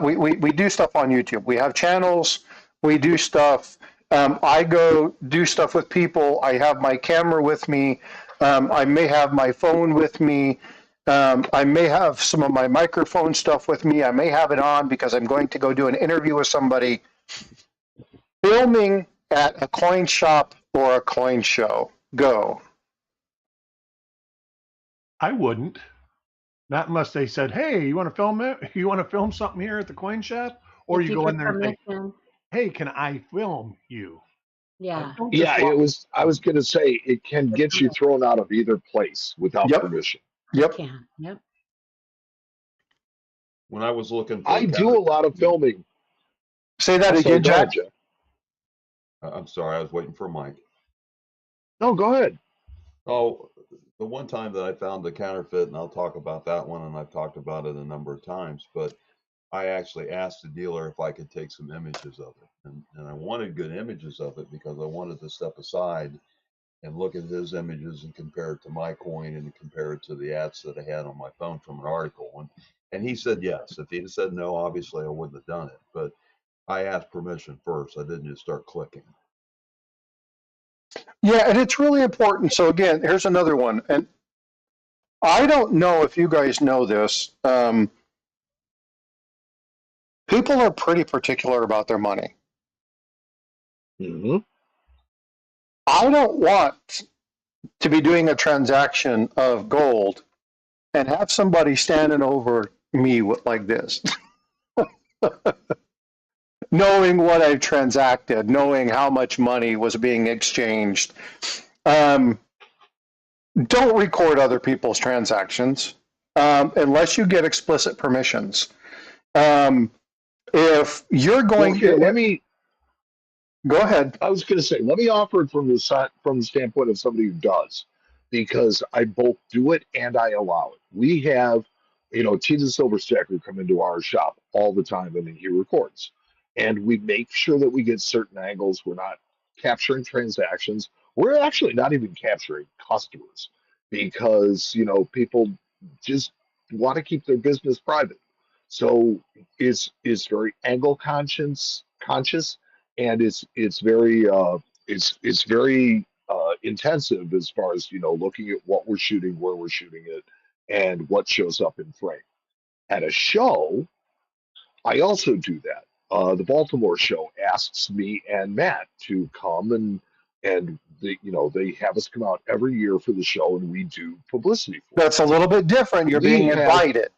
We do stuff on YouTube. We have channels. We do stuff. I go do stuff with people. I have my camera with me. I may have my phone with me. I may have some of my microphone stuff with me. I may have it on because I'm going to go do an interview with somebody. Filming at a coin shop or a coin show. Go. I wouldn't. Not unless they said, "Hey, you want to film it? You want to film something here at the coin shop?" Or you go in there and say, "Hey, can I film you?" Yeah. Yeah, I was going to say it can get you thrown out of either place without permission. Yep. Can. Yep. When I was looking for I do a lot of filming. Say that again, Jack. I'm sorry, I was waiting for Mike. No, go ahead. Oh, the one time that I found the counterfeit, and I'll talk about that one, and I've talked about it a number of times, but I actually asked the dealer if I could take some images of it. And I wanted good images of it because I wanted to step aside and look at his images and compare it to my coin and compare it to the ads that I had on my phone from an article. And he said yes. If he'd said no, obviously I wouldn't have done it. But I asked permission first. I didn't just start clicking. Yeah, and it's really important. So again, here's another one. And I don't know if you guys know this. People are pretty particular about their money. Mm-hmm. I don't want to be doing a transaction of gold and have somebody standing over me like this. Knowing what I've transacted, knowing how much money was being exchanged. Don't record other people's transactions unless you get explicit permissions. If you're going to, let me go ahead. I was going to say, let me offer it from the standpoint of somebody who does, because I both do it and I allow it. We have, Tina Silverstacker come into our shop all the time, and he records, and we make sure that we get certain angles. We're not capturing transactions. We're actually not even capturing customers because people just want to keep their business private. So it's very angle conscious, and it's very it's very intensive as far as looking at what we're shooting, where we're shooting it, and what shows up in frame. At a show, I also do that. The Baltimore show asks me and Matt to come and they have us come out every year for the show and we do publicity for That's a little bit different. it. You're being invited.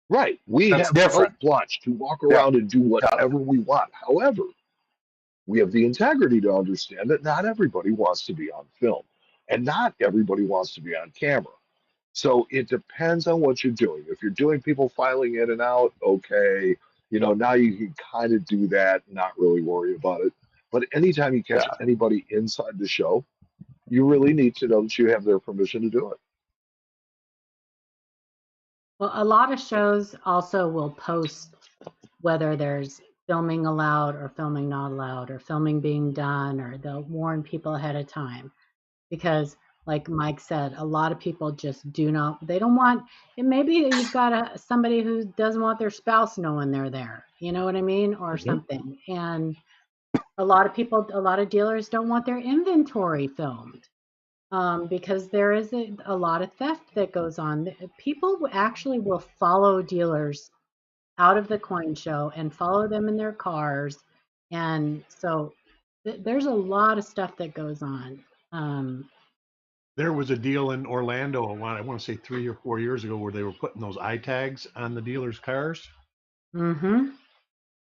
Right. We That's have different. carte blanche to walk Yeah. around and do Yeah. whatever we want. However, we have the integrity to understand that not everybody wants to be on film and not everybody wants to be on camera. So it depends on what you're doing. If you're doing people filing in and out, okay, now you can kind of do that, not really worry about it. But anytime you catch Yeah. anybody inside the show, you really need to know that you have their permission to do it. Well, a lot of shows also will post whether there's filming allowed or filming not allowed or filming being done, or they'll warn people ahead of time. Because like Mike said, a lot of people just they don't want, and maybe you've got somebody who doesn't want their spouse knowing they're there, you know what I mean? Or something. And a lot of dealers don't want their inventory filmed. Because there is a lot of theft that goes on. People actually will follow dealers out of the coin show and follow them in their cars. And so there's a lot of stuff that goes on. There was a deal in Orlando, I want to say 3 or 4 years ago, where they were putting those eye tags on the dealers' cars. Mm-hmm.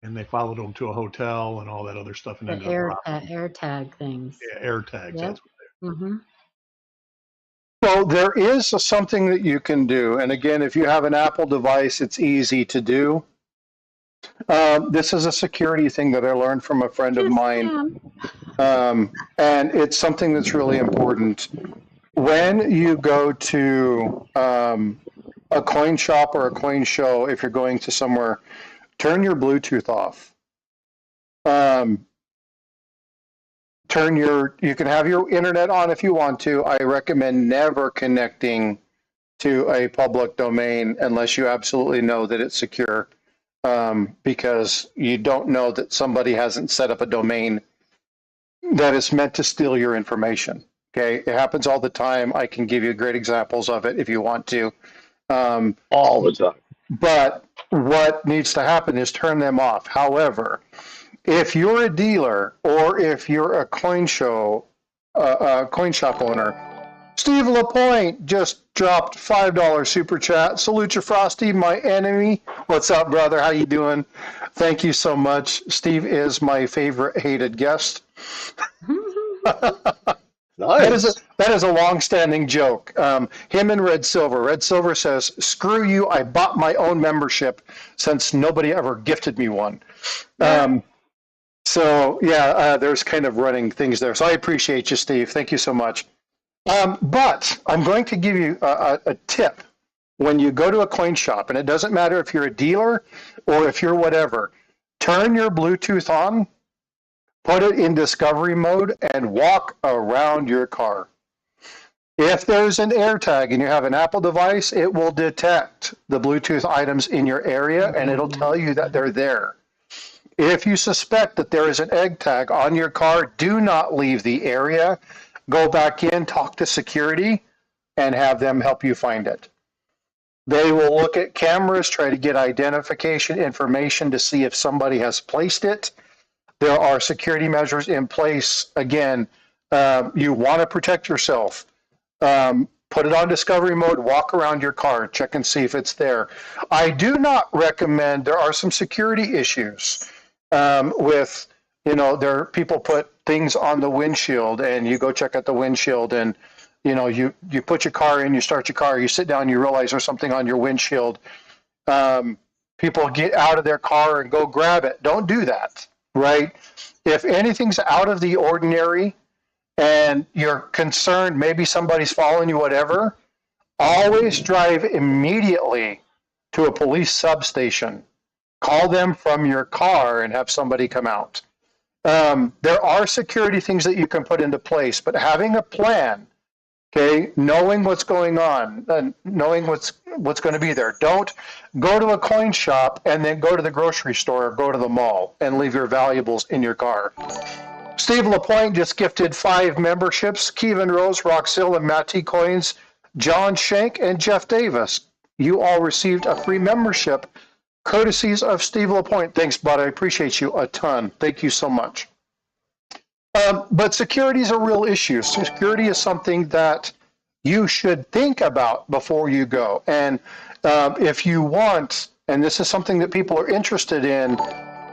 And they followed them to a hotel and all that other stuff. And The air tag things. Yeah, air tags. Yep. That's what Mm-hmm. So there is something that you can do. And again, if you have an Apple device, it's easy to do. This is a security thing that I learned from a friend of mine. And it's something that's really important. When you go to a coin shop or a coin show, if you're going to somewhere, turn your Bluetooth off. You can have your internet on if you want to. I recommend never connecting to a public domain unless you absolutely know that it's secure, because you don't know that somebody hasn't set up a domain that is meant to steal your information. Okay, it happens all the time. I can give you great examples of it if you want to. All the time. But what needs to happen is turn them off. However, if you're a dealer or if you're a coin shop owner, Steve LaPointe just dropped $5 super chat. Salute you, Frosty, my enemy. What's up, brother? How you doing? Thank you so much. Steve is my favorite hated guest. Nice. That is a long-standing joke. Him and Red Silver. Red Silver says, "Screw you! I bought my own membership since nobody ever gifted me one." So yeah, there's kind of running things there. So I appreciate you, Steve. Thank you so much. But I'm going to give you a tip. When you go to a coin shop, and it doesn't matter if you're a dealer or if you're whatever, turn your Bluetooth on, put it in discovery mode, and walk around your car. If there's an AirTag and you have an Apple device, it will detect the Bluetooth items in your area, and it'll tell you that they're there. If you suspect that there is an egg tag on your car, do not leave the area. Go back in, talk to security, and have them help you find it. They will look at cameras, try to get identification information to see if somebody has placed it. There are security measures in place. Again, you want to protect yourself. Put it on discovery mode, walk around your car, check and see if it's there. I do not recommend, there are some security issues with, there people put things on the windshield and you go check out the windshield and, you put your car in, you start your car, you sit down, you realize there's something on your windshield. People get out of their car and go grab it. Don't do that, right? If anything's out of the ordinary and you're concerned, maybe somebody's following you, whatever, always drive immediately to a police substation. Call them from your car and have somebody come out. There are security things that you can put into place, but having a plan, okay, knowing what's going on, knowing what's going to be there. Don't go to a coin shop and then go to the grocery store or go to the mall and leave your valuables in your car. Steve Lapointe just gifted 5 memberships. Kevin Rose, Roxil, and Matt T. Coins, John Shank, and Jeff Davis. You all received a free membership courtesies of Steve Lapointe. Thanks, bud. I appreciate you a ton. Thank you so much. But security is a real issue. Security is something that you should think about before you go. And if you want, and this is something that people are interested in,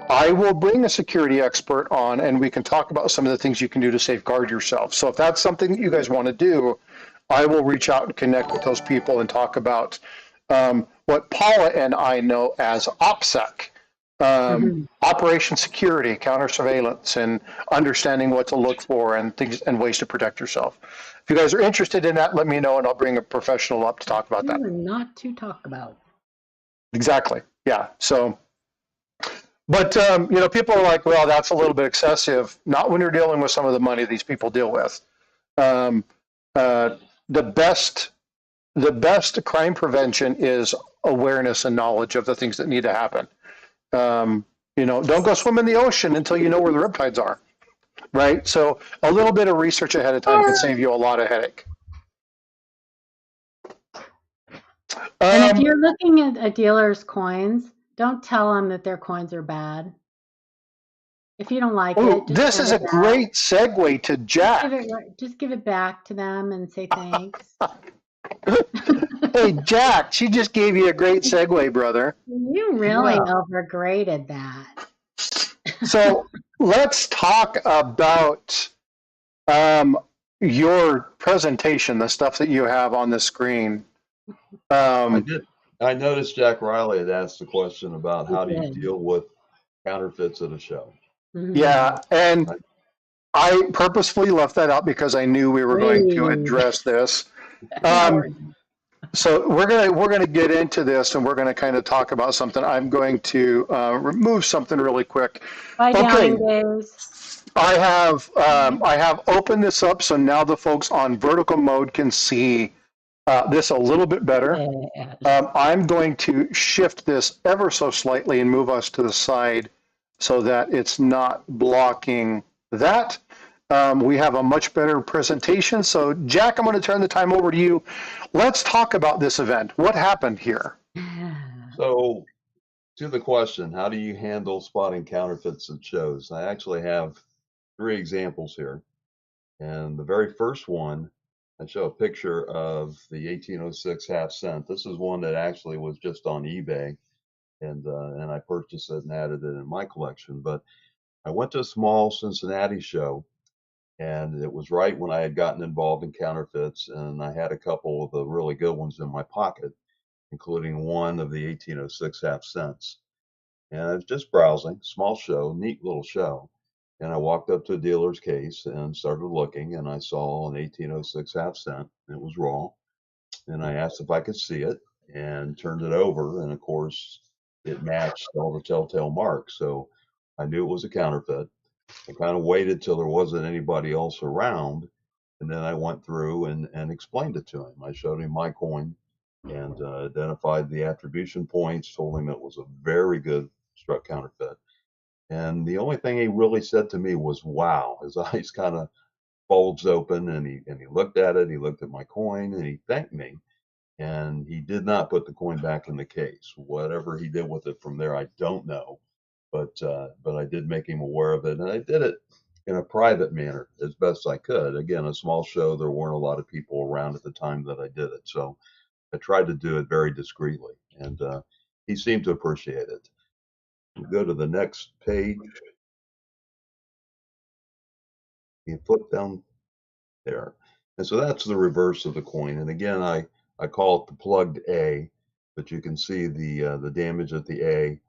I will bring a security expert on and we can talk about some of the things you can do to safeguard yourself. So if that's something that you guys want to do, I will reach out and connect with those people and talk about what Paula and I know as OPSEC, operation security, counter surveillance, and understanding what to look for and things and ways to protect yourself. If you guys are interested in that, let me know and I'll bring a professional up to talk about that. Not to talk about. Exactly. Yeah. So, but people are like, well, that's a little bit excessive. Not when you're dealing with some of the money these people deal with. The best crime prevention is awareness and knowledge of the things that need to happen. Don't go swim in the ocean until you know where the riptides are, right? So a little bit of research ahead of time can save you a lot of headache. And if you're looking at a dealer's coins, don't tell them that their coins are bad. If you don't like it, this is a great segue to Jack. Just give it back to them and say thanks. Hey, Jack, she just gave you a great segue, brother. You really overgraded that. So let's talk about your presentation, the stuff that you have on the screen. I noticed Jack Riley had asked the question about how do you deal with counterfeits at a show. Yeah, and I purposefully left that out because I knew we were going to address this. So we're gonna get into this, and we're gonna kind of talk about something. I'm going to remove something really quick. Bye, Downing Days. I have opened this up, so now the folks on vertical mode can see this a little bit better. I'm going to shift this ever so slightly and move us to the side so that it's not blocking that. We have a much better presentation. So Jack, I'm going to turn the time over to you. Let's talk about this event. What happened here? So to the question, how do you handle spotting counterfeits at shows? I actually have 3 examples here. And the very first one, I show a picture of the 1806 half cent. This is one that actually was just on eBay, and I purchased it and added it in my collection. But I went to a small Cincinnati show, and it was right when I had gotten involved in counterfeits, and I had a couple of the really good ones in my pocket, including one of the 1806 half cents. And I was just browsing, small show, neat little show. And I walked up to a dealer's case and started looking, and I saw an 1806 half cent. It was raw. And I asked if I could see it and turned it over. And of course, it matched all the telltale marks. So I knew it was a counterfeit. I kind of waited till there wasn't anybody else around. And then I went through and explained it to him. I showed him my coin and identified the attribution points, told him it was a very good struck counterfeit. And the only thing he really said to me was, wow. His eyes kind of bulged open, and he looked at it. He looked at my coin and he thanked me. And he did not put the coin back in the case. Whatever he did with it from there, I don't know. But I did make him aware of it, and I did it in a private manner as best I could. Again, a small show. There weren't a lot of people around at the time that I did it, so I tried to do it very discreetly, and he seemed to appreciate it. We'll go to the next page. You flip down there. And so that's the reverse of the coin. And again, I call it the plugged A, but you can see the damage at the A.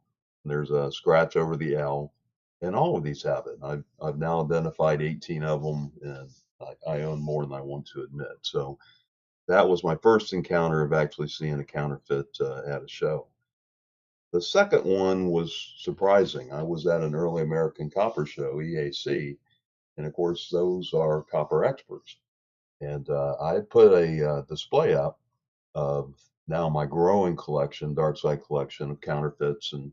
There's a scratch over the L, and all of these have it. I've now identified 18 of them, and I own more than I want to admit. So that was my first encounter of actually seeing a counterfeit at a show. The second one was surprising. I was at an early American copper show, EAC, and of course those are copper experts. And I put a display up of now my growing collection, dark side collection of counterfeits, and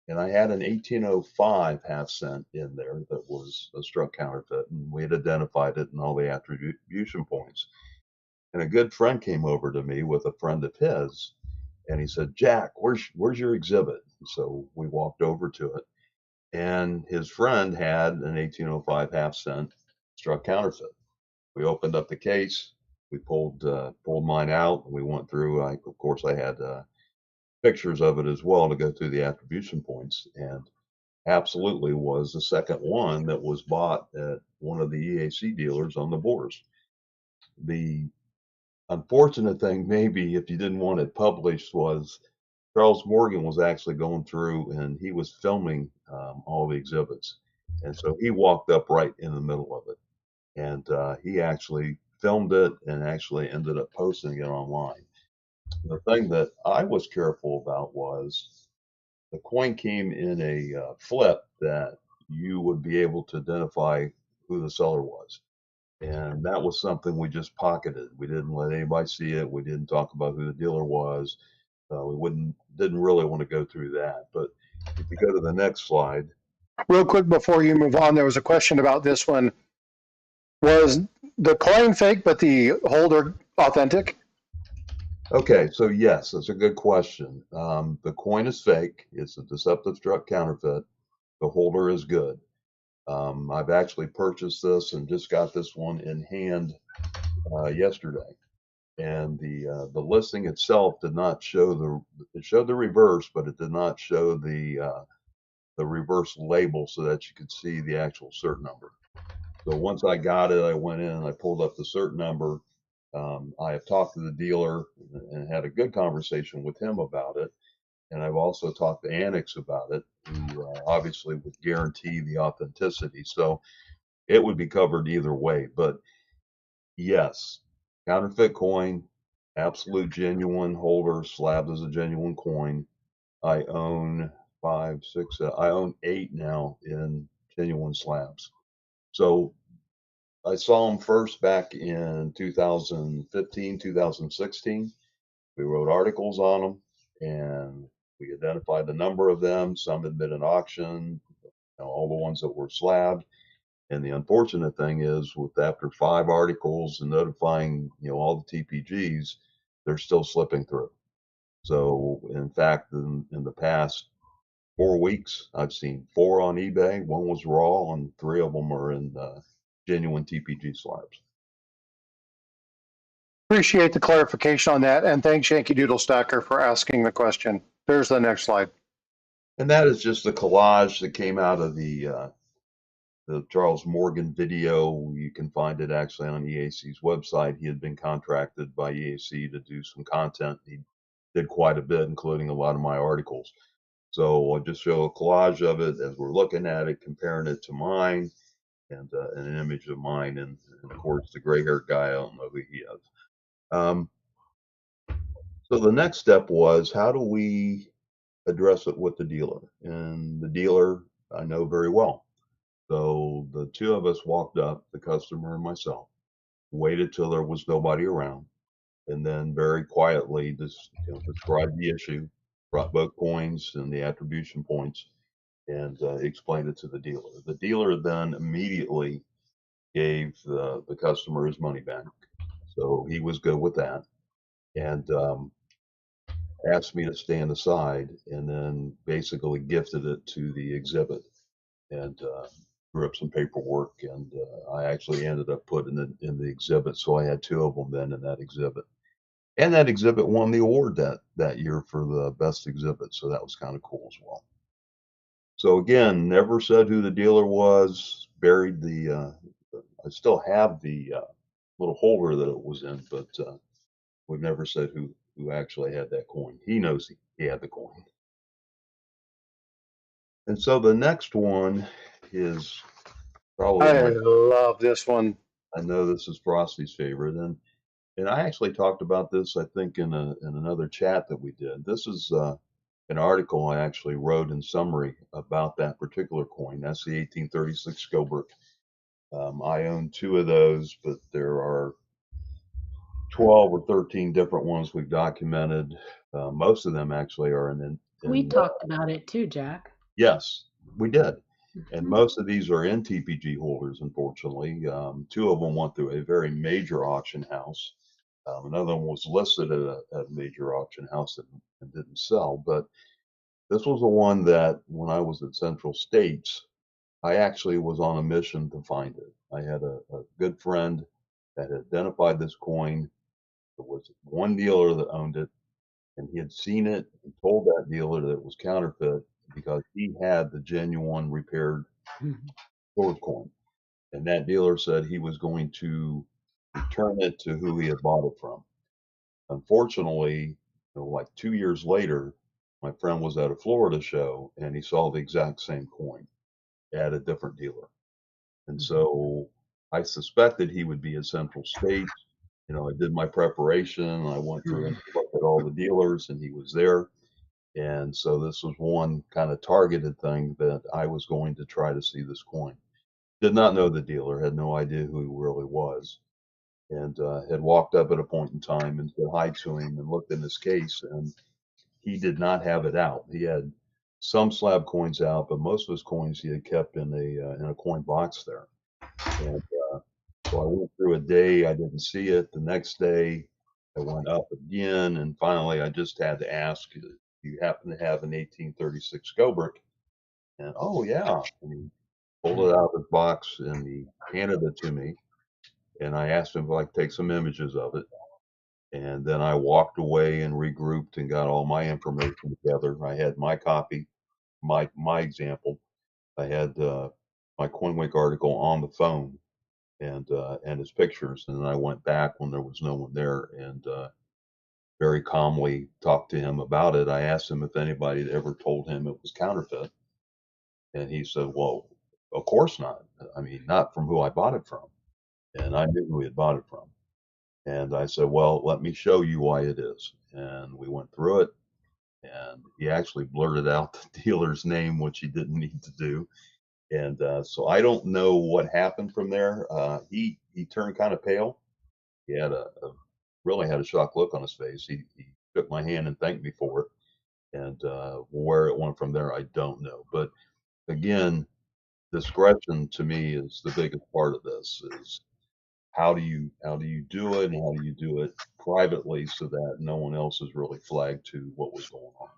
and I had an 1805 half cent in there that was a struck counterfeit, and we had identified it and all the attribution points. And a good friend came over to me with a friend of his, and he said, "Jack, where's your exhibit?" So we walked over to it, and his friend had an 1805 half cent struck counterfeit. We opened up the case, we pulled mine out, and we went through. Of course, I had pictures of it as well to go through the attribution points, and absolutely was the second one that was bought at one of the EAC dealers on the borders. The unfortunate thing, maybe if you didn't want it published, was Charles Morgan was actually going through and he was filming all the exhibits. And so he walked up right in the middle of it. And he actually filmed it and actually ended up posting it online. The thing that I was careful about was the coin came in a flip that you would be able to identify who the seller was. And that was something we just pocketed. We didn't let anybody see it. We didn't talk about who the dealer was. Didn't really want to go through that. But if you go to the next slide. Real quick before you move on, there was a question about this one. Was the coin fake, but the holder authentic? Okay, so yes, that's a good question. The coin is fake. It's a deceptive struck counterfeit. The holder is good. I've actually purchased this and just got this one in hand yesterday. And the listing itself did not show it showed the reverse, but it did not show the reverse label so that you could see the actual cert number. So once I got it, I went in and I pulled up the cert number. I have talked to the dealer and had a good conversation with him about it. And I've also talked to Annex about it, who obviously would guarantee the authenticity. So it would be covered either way. But yes, counterfeit coin, absolute genuine holder, slabbed as a genuine coin. I own I own 8 now in genuine slabs. So I saw them first back in 2015, 2016. We wrote articles on them and we identified the number of them. Some had been at auction, all the ones that were slabbed. And the unfortunate thing is, with after 5 articles and notifying all the TPGs, they're still slipping through. So, in fact, in the past 4 weeks, I've seen 4 on eBay. 1 was raw, and 3 of them are in genuine TPG slabs. Appreciate the clarification on that, and thanks Yankee Doodle Stacker for asking the question. There's the next slide. And that is just a collage that came out of the Charles Morgan video. You can find it actually on EAC's website. He had been contracted by EAC to do some content. He did quite a bit, including a lot of my articles. So I'll just show a collage of it as we're looking at it, comparing it to mine, and an image of mine. And of course, the gray-haired guy, I don't know who he is. So the next step was, how do we address it with the dealer? And the dealer I know very well. So the 2 of us walked up, the customer and myself, waited till there was nobody around, and then very quietly just described the issue, brought both coins and the attribution points, and explained it to the dealer. The dealer then immediately gave the customer his money back. So he was good with that, and asked me to stand aside, and then basically gifted it to the exhibit, and drew up some paperwork, and I actually ended up putting it in the exhibit. So I had 2 of them then in that exhibit. And that exhibit won the award that year for the best exhibit. So that was kind of cool as well. So again, never said who the dealer was, buried I still have the little holder that it was in, but we've never said who actually had that coin. He knows he had the coin. And so the next one is probably I love this one. I know this is Frosty's favorite, and I actually talked about this, I think, in another chat that we did. This is an article I actually wrote in summary about that particular coin. That's the 1836 Scobert. I own 2 of those, but there are 12 or 13 different ones we've documented. Most of them actually are We talked about it too, Jack. Yes, we did. And most of these are in TPG holders, unfortunately. Two of them went through a very major auction house. Another one was listed at a major auction house and didn't sell. But this was the one that when I was at Central States, I actually was on a mission to find it. I had a good friend that had identified this coin. There was one dealer that owned it, and he had seen it and told that dealer that it was counterfeit because he had the genuine repaired sword coin. And that dealer said he was going to return it to who he had bought it from. Unfortunately, like 2 years later, my friend was at a Florida show and he saw the exact same coin at a different dealer. And so I suspected he would be at Central States. I did my preparation. I went through and looked at all the dealers, and he was there. And so this was one kind of targeted thing that I was going to try to see this coin. Did not know the dealer, had no idea who he really was, and had walked up at a point in time and said hi to him and looked in his case, and he did not have it out. He had some slab coins out, but most of his coins he had kept in a coin box there. And so I went through a day, I didn't see it. The next day, I went up again, and finally, I just had to ask, "Do you happen to have an 1836 Gobrick?" And oh yeah, and he pulled it out of his box and he handed it to me. And I asked him if I could take some images of it. And then I walked away and regrouped and got all my information together. I had my copy, my example. I had my CoinWeek article on the phone and his pictures. And then I went back when there was no one there and very calmly talked to him about it. I asked him if anybody had ever told him it was counterfeit. And he said, well, of course not. I mean, not from who I bought it from. And I knew who he had bought it from. And I said, well, let me show you why it is. And we went through it. And he actually blurted out the dealer's name, which he didn't need to do. And so I don't know what happened from there. He turned kind of pale. He had really had a shocked look on his face. He shook my hand and thanked me for it. And where it went from there, I don't know. But again, discretion to me is the biggest part of this. Is how do you do it, and how do you do it privately so that no one else is really flagged to what was going on.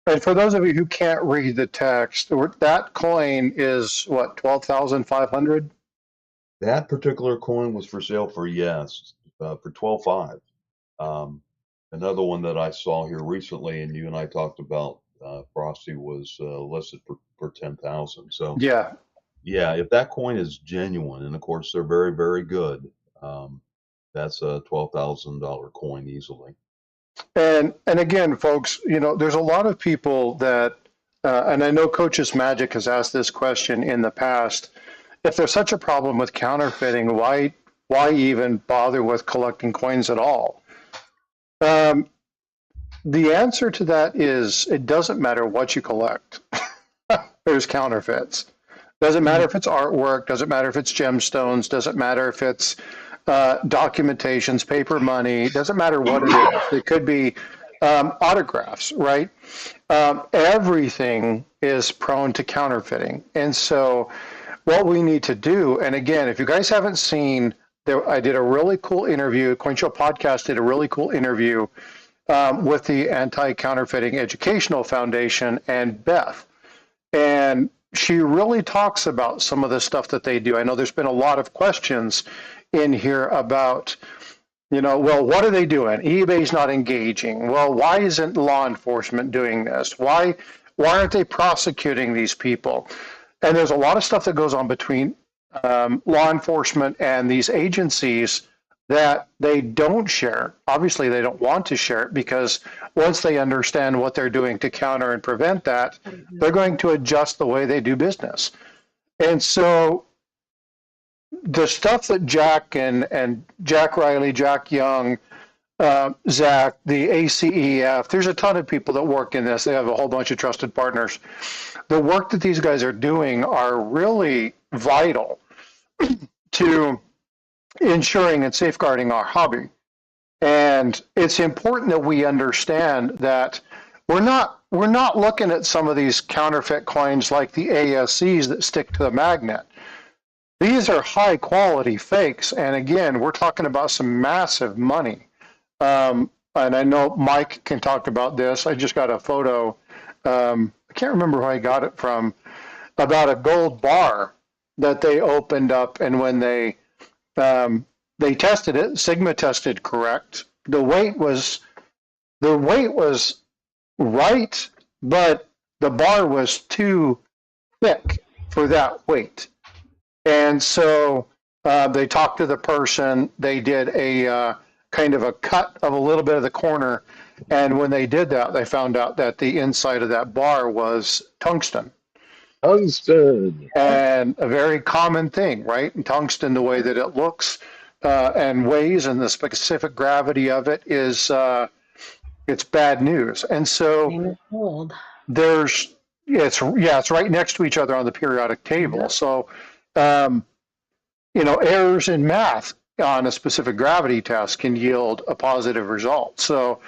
And for those of you who can't read the text, that coin is what, 12,500? That particular coin was for sale for for 12.5. Another one that I saw here recently, and you and I talked about, Frosty, was listed for 10,000. So Yeah. yeah, if that coin is genuine, and of course they're very, very good, that's a $12,000 coin easily. And again, folks, there's a lot of people that, and I know Coach's Magic has asked this question in the past. If there's such a problem with counterfeiting, why even bother with collecting coins at all? The answer to that is it doesn't matter what you collect. There's counterfeits. Doesn't matter if it's artwork, doesn't matter if it's gemstones, doesn't matter if it's documentations, paper money, doesn't matter what it is. It could be autographs, right? Everything is prone to counterfeiting. And so what we need to do, and again, if you guys haven't seen, I did a really cool interview, CoinShow Podcast did a really cool interview with the Anti-Counterfeiting Educational Foundation and Beth. And she really talks about some of the stuff that they do. I know there's been a lot of questions in here about, well, what are they doing? eBay's not engaging. Well, why isn't law enforcement doing this? Why aren't they prosecuting these people? And there's a lot of stuff that goes on between law enforcement and these agencies that they don't share. Obviously, they don't want to share it because once they understand what they're doing to counter and prevent that, they're going to adjust the way they do business. And so the stuff that Jack and Jack Riley, Jack Young, Zach, the ACEF, there's a ton of people that work in this. They have a whole bunch of trusted partners. The work that these guys are doing are really vital to ensuring and safeguarding our hobby. And it's important that we understand that we're not looking at some of these counterfeit coins like the ASCs that stick to the magnet. These are high quality fakes, and again, we're talking about some massive money. And I know Mike can talk about this. I just got a photo. I can't remember who I got it from, about a gold bar that they opened up, and when they tested it, Sigma tested correct. The weight was right, but the bar was too thick for that weight. And so they talked to the person. They did a kind of a cut of a little bit of the corner. And when they did that, they found out that the inside of that bar was tungsten. Tungsten. And a very common thing, right? And tungsten, the way that it looks and weighs and the specific gravity of it is, it's bad news. And so it's right next to each other on the periodic table. Yep. So, errors in math on a specific gravity test can yield a positive result. So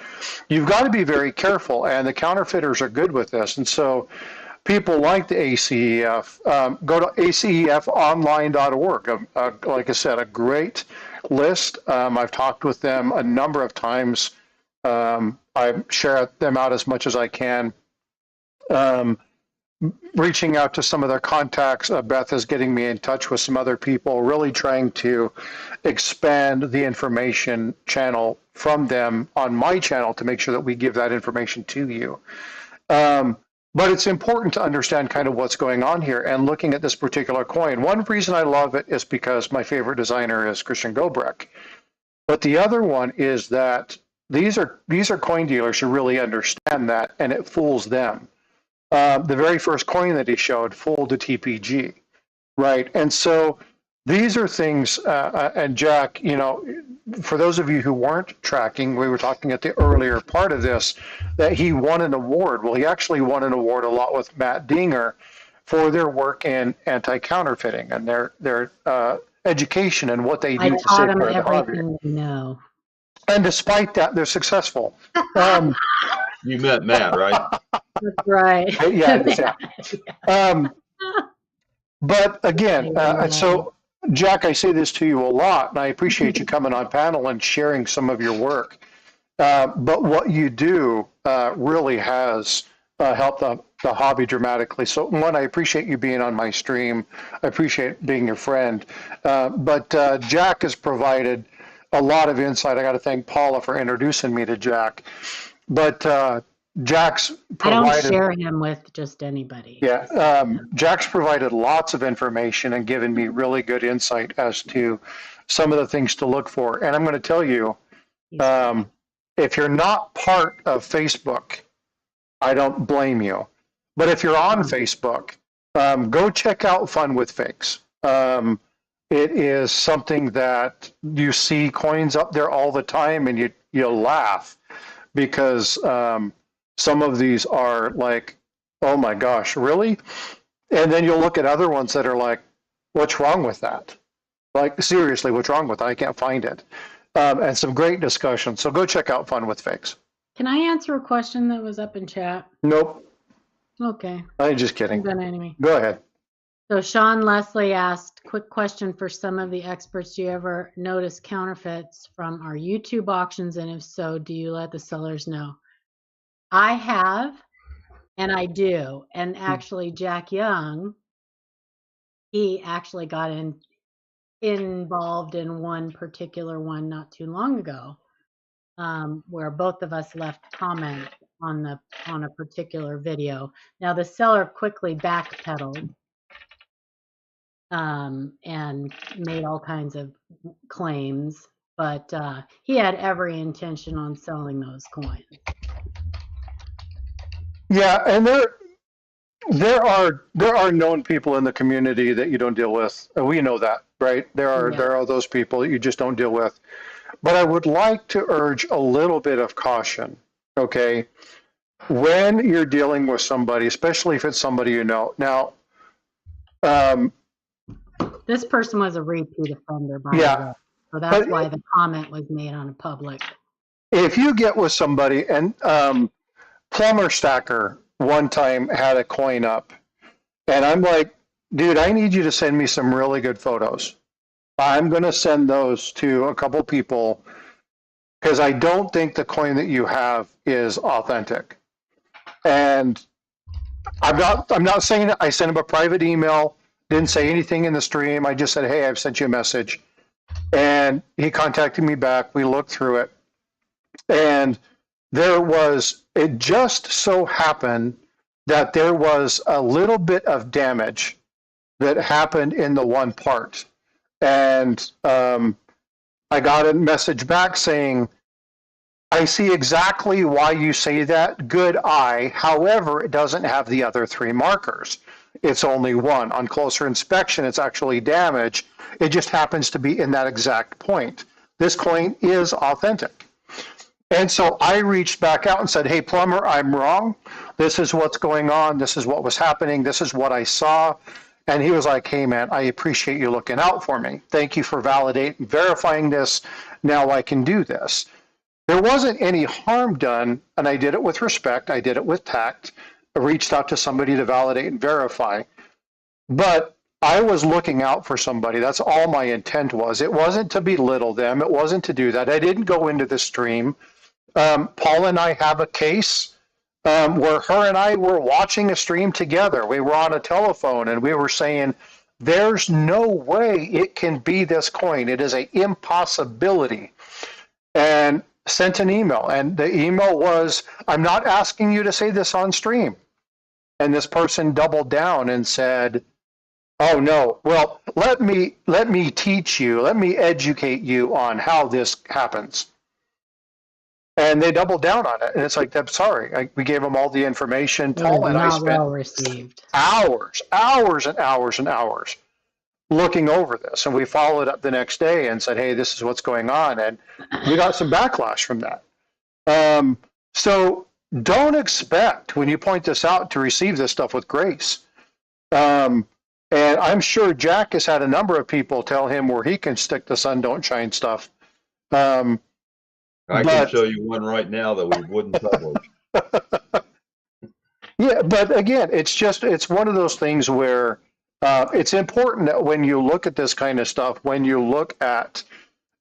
you've got to be very careful, and the counterfeiters are good with this. And so people like the ACEF, go to acefonline.org. Like I said, a great list. I've talked with them a number of times. I share them out as much as I can. Reaching out to some of their contacts. Beth is getting me in touch with some other people, really trying to expand the information channel from them on my channel to make sure that we give that information to you. But it's important to understand kind of what's going on here. And looking at this particular coin, one reason I love it is because my favorite designer is Christian Gobrecht. But the other one is that these are coin dealers who really understand that, and it fools them. The very first coin that he showed fooled a TPG, right? And so these are things, and Jack, for those of you who weren't tracking, we were talking at the earlier part of this, that he won an award. Well, he actually won an award a lot with Matt Dinger for their work in anti-counterfeiting and their education and what they do to safeguard the hobby. No. And despite that, they're successful. You met Matt, right? That's right. Yeah. But again, so Jack, I say this to you a lot, and I appreciate you coming on panel and sharing some of your work. But what you do really has helped the hobby dramatically. So one, I appreciate you being on my stream. I appreciate being your friend. But Jack has provided a lot of insight. I got to thank Paula for introducing me to Jack. But Jack's provided, I don't share him with just anybody. Yeah, Jack's provided lots of information and given me really good insight as to some of the things to look for. And I'm going to tell you, if you're not part of Facebook, I don't blame you. But if you're on Facebook, go check out Fun with Fakes. It is something that you see coins up there all the time, and you laugh because some of these are like, oh my gosh, really? And then you'll look at other ones that are like, what's wrong with that? Like, seriously, what's wrong with that? I can't find it. And some great discussion. So go check out Fun with Fakes. Can I answer a question that was up in chat? Nope. Okay. I'm just kidding. Anyway. Go ahead. So Sean Leslie asked, quick question for some of the experts. Do you ever notice counterfeits from our YouTube auctions? And if so, do you let the sellers know? I have, and I do. And actually, Jack Young, he actually got involved in one particular one not too long ago, where both of us left comments on a particular video. Now the seller quickly backpedaled and made all kinds of claims, but he had every intention on selling those coins. Yeah, and there are known people in the community that you don't deal with. We know that, right? There are those people that you just don't deal with. But I would like to urge a little bit of caution, okay? When you're dealing with somebody, especially if it's somebody you know. Now, this person was a repeat offender, by the way. So that's why the comment was made on a public. If you get with somebody and Plumber Stacker one time had a coin up, and I'm like, dude, I need you to send me some really good photos. I'm going to send those to a couple people because I don't think the coin that you have is authentic. And I'm not saying it. I sent him a private email, didn't say anything in the stream. I just said, hey, I've sent you a message. And he contacted me back. We looked through it. And it just so happened that there was a little bit of damage that happened in the one part. And I got a message back saying, I see exactly why you say that. Good eye. However, it doesn't have the other three markers. It's only one. On closer inspection, it's actually damaged. It just happens to be in that exact point. This coin is authentic. And so I reached back out and said, hey, plumber, I'm wrong. This is what's going on. This is what was happening. This is what I saw. And he was like, hey, man, I appreciate you looking out for me. Thank you for verifying this. Now I can do this. There wasn't any harm done, and I did it with respect. I did it with tact. I reached out to somebody to validate and verify. But I was looking out for somebody. That's all my intent was. It wasn't to belittle them. It wasn't to do that. I didn't go into the stream. Paul and I have a case where her and I were watching a stream together. We were on a telephone and we were saying, there's no way it can be this coin. It is an impossibility. And sent an email. And the email was, I'm not asking you to say this on stream. And this person doubled down and said, oh no, well, let me teach you, let me educate you on how this happens. And they doubled down on it. And it's like, I'm sorry. We gave them all the information. Paul and I Not spent well received. hours and hours and hours looking over this. And we followed up the next day and said, hey, this is what's going on. And we got some backlash from that. So don't expect, when you point this out, to receive this stuff with grace. And I'm sure Jack has had a number of people tell him where he can stick the sun don't shine stuff. I can show you one right now that we wouldn't publish. Yeah, but again, it's one of those things where it's important that when you look at this kind of stuff, when you look at,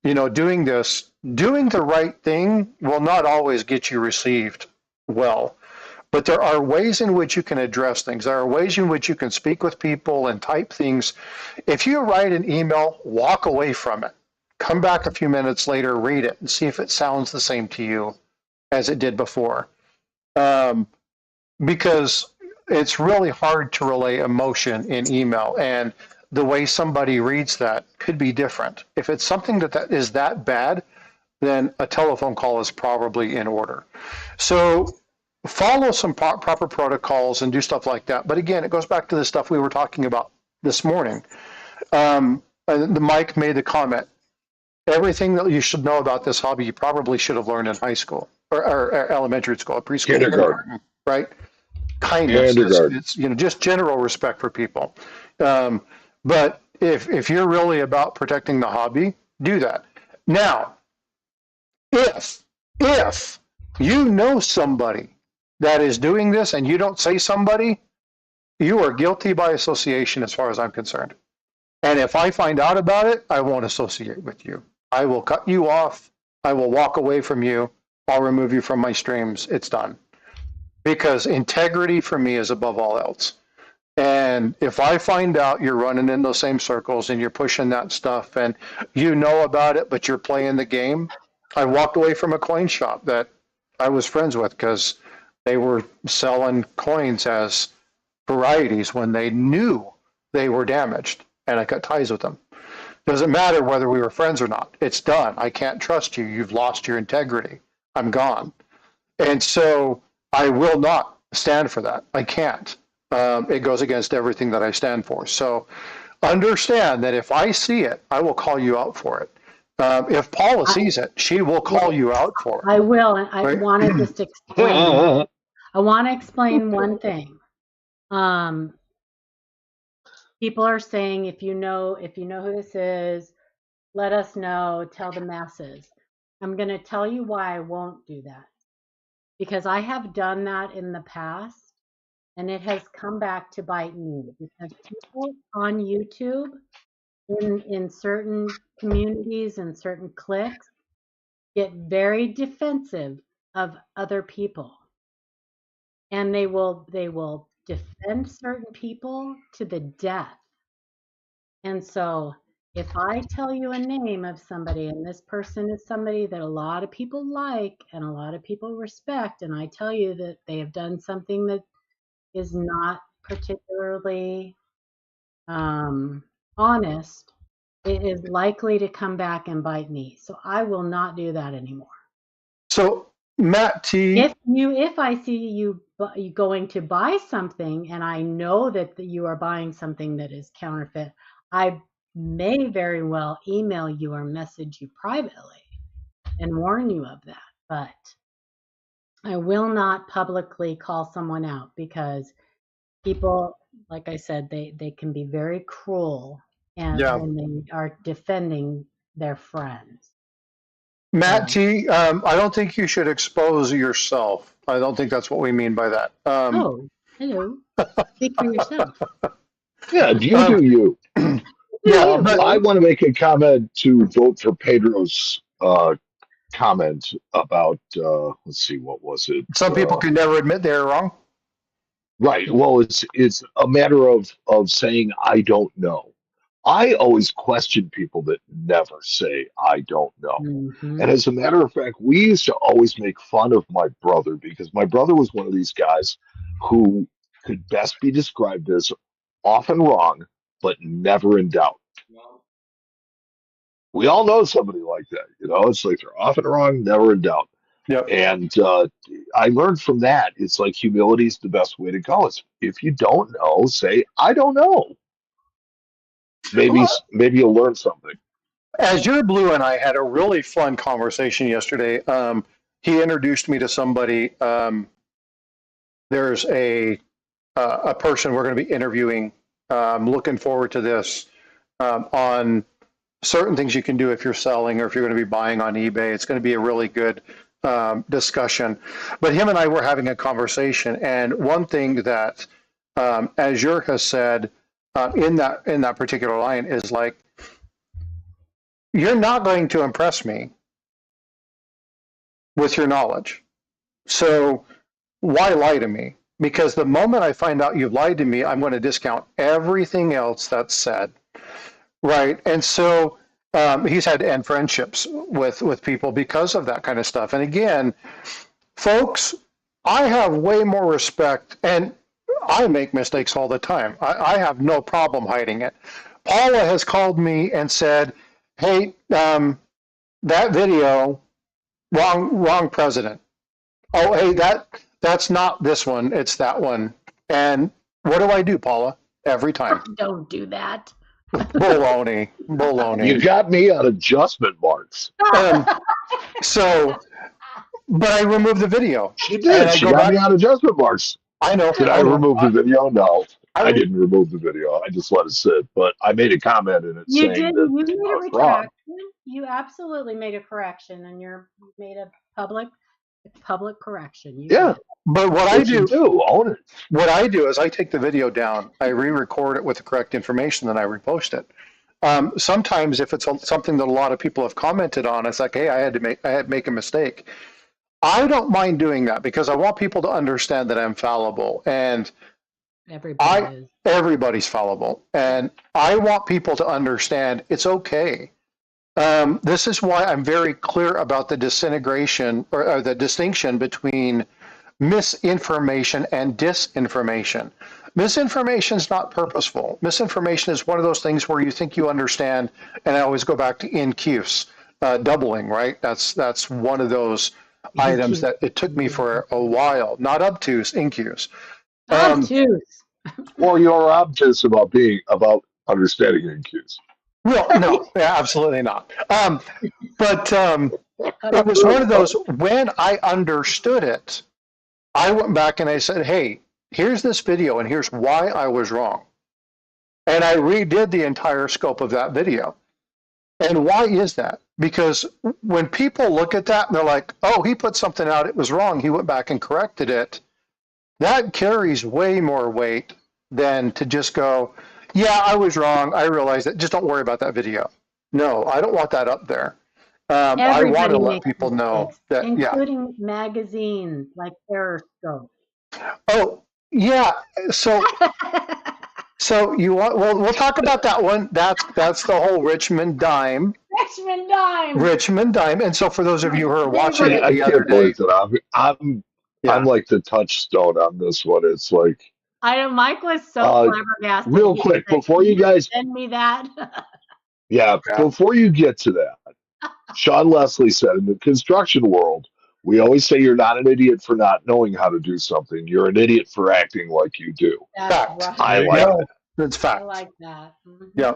doing the right thing will not always get you received well. But there are ways in which you can address things. There are ways in which you can speak with people and type things. If you write an email, walk away from it. Come back a few minutes later, read it, and see if it sounds the same to you as it did before. Because it's really hard to relay emotion in email, and the way somebody reads that could be different. If it's something that is that bad, then a telephone call is probably in order. So follow some proper protocols and do stuff like that. But again, it goes back to the stuff we were talking about this morning. The Mike made the comment, everything that you should know about this hobby, you probably should have learned in high school or elementary school, preschool, Kindergarten. right? Kindness, Kindergarten. it's just general respect for people. But if you're really about protecting the hobby, do that. Now, if you know somebody that is doing this and you don't say somebody, you are guilty by association as far as I'm concerned. And if I find out about it, I won't associate with you. I will cut you off. I will walk away from you. I'll remove you from my streams. It's done. Because integrity for me is above all else. And if I find out you're running in those same circles and you're pushing that stuff and you know about it, but you're playing the game, I walked away from a coin shop that I was friends with because they were selling coins as varieties when they knew they were damaged, and I cut ties with them. Doesn't matter whether we were friends or not. It's done. I can't trust you. You've lost your integrity. I'm gone. And so I will not stand for that. I can't. It goes against everything that I stand for. So understand that if I see it, I will call you out for it. If Paula sees it, she will call you out for it. I will. And I Right? want to just explain. I want to explain one thing. People are saying, if you know who this is, let us know, tell the masses. I'm going to tell you why I won't do that. because I have done that in the past and it has come back to bite me because people on YouTube in certain communities and certain cliques get very defensive of other people, and they will defend certain people to the death. And so if I tell you a name of somebody and this person is somebody that a lot of people like and a lot of people respect, and I tell you that they have done something that is not particularly honest, it is likely to come back and bite me. So I will not do that anymore. So Matt T, If I see you going to buy something and I know that you are buying something that is counterfeit, I may very well email you or message you privately and warn you of that. But I will not publicly call someone out because people, like I said, they can be very cruel and yeah, when they are defending their friends. Matt So, T, I don't think you should expose yourself. I don't think that's what we mean by that. oh, hello. Speak for yourself. Yeah, you Um, do you. yeah, You. but I want to make a comment to vote for Pedro's comment about, let's see, what was it? some people can never admit they're wrong. Right. Well, it's a matter of saying I don't know. I always question people that never say I don't know. Mm-hmm. And as a matter of fact, we used to always make fun of my brother because my brother was one of these guys who could best be described as often wrong, but never in doubt. We all know somebody like that. It's like they're often wrong, never in doubt. Yep. And I learned from that. It's like humility is the best way to go. It's if you don't know, say I don't know. Maybe Well, maybe you'll learn something. Azure Blue and I had a really fun conversation yesterday. He introduced me to somebody. There's a person we're going to be interviewing. Looking forward to this on certain things you can do if you're selling or if you're going to be buying on eBay. It's going to be a really good discussion. But him and I were having a conversation, and one thing that Azure has said in that particular line is like, you're not going to impress me with your knowledge. So why lie to me? Because the moment I find out you've lied to me, I'm going to discount everything else that's said. Right. And so he's had to end friendships with people because of that kind of stuff. And again, folks, I have way more respect, and I make mistakes all the time. I have no problem hiding it. Paula has called me and said, hey, that video, wrong president. Oh, hey, that's not this one. It's that one. And what do I do, Paula? Every time. Don't do that. Baloney. You got me on adjustment marks. So, but I removed the video. She did. She got me on adjustment marks. I know. Did I remove the video? No, I I didn't remove the video. I just let it sit. But I made a comment in it You saying did. that You made I a was wrong. retraction. You absolutely made a correction, and you made a public correction. You Yeah. did. But what What you do, own it. What I do is I take the video down, I re-record it with the correct information, then I repost it. Sometimes if it's something that a lot of people have commented on, it's like, hey, I had to make a mistake. I don't mind doing that because I want people to understand that I'm fallible, and everybody's fallible, and I want people to understand it's okay. This is why I'm very clear about the disintegration or the distinction between misinformation and disinformation. Misinformation is not purposeful. Misinformation is one of those things where you think you understand, and I always go back to incuse, doubling, right? That's one of those items that it took me for a while. Not obtuse, incuse. Obtuse. Or you're obtuse about understanding incuse. Well, no, absolutely not. But it was one of those, when I understood it, I went back and I said, hey, here's this video and here's why I was wrong. And I redid the entire scope of that video. And why is that? Because when people look at that and they're like, oh, he put something out, it was wrong, he went back and corrected it, that carries way more weight than to just go, yeah, I was wrong, I realized it, just don't worry about that video. No, I don't want that up there. I want Everybody to let makes people know mistakes, that, yeah. including magazines like Periscope. Oh, yeah. So you want, well, we'll talk about that one. That's the whole Richmond dime. Richmond Dime. Richmond dime. And so for those of you who are watching it I the other can't day, believe that I'm yeah. like the touchstone on this one. It's like, I know Mike was so flabbergasted. real He quick said, before "Can you guys, send me that." yeah, before you get to that, Sean Leslie said in the construction world, we always say you're not an idiot for not knowing how to do something. You're an idiot for acting like you do. That's Fact. right. I There you like go. that. That's I fact. like that. Mhm. Yeah.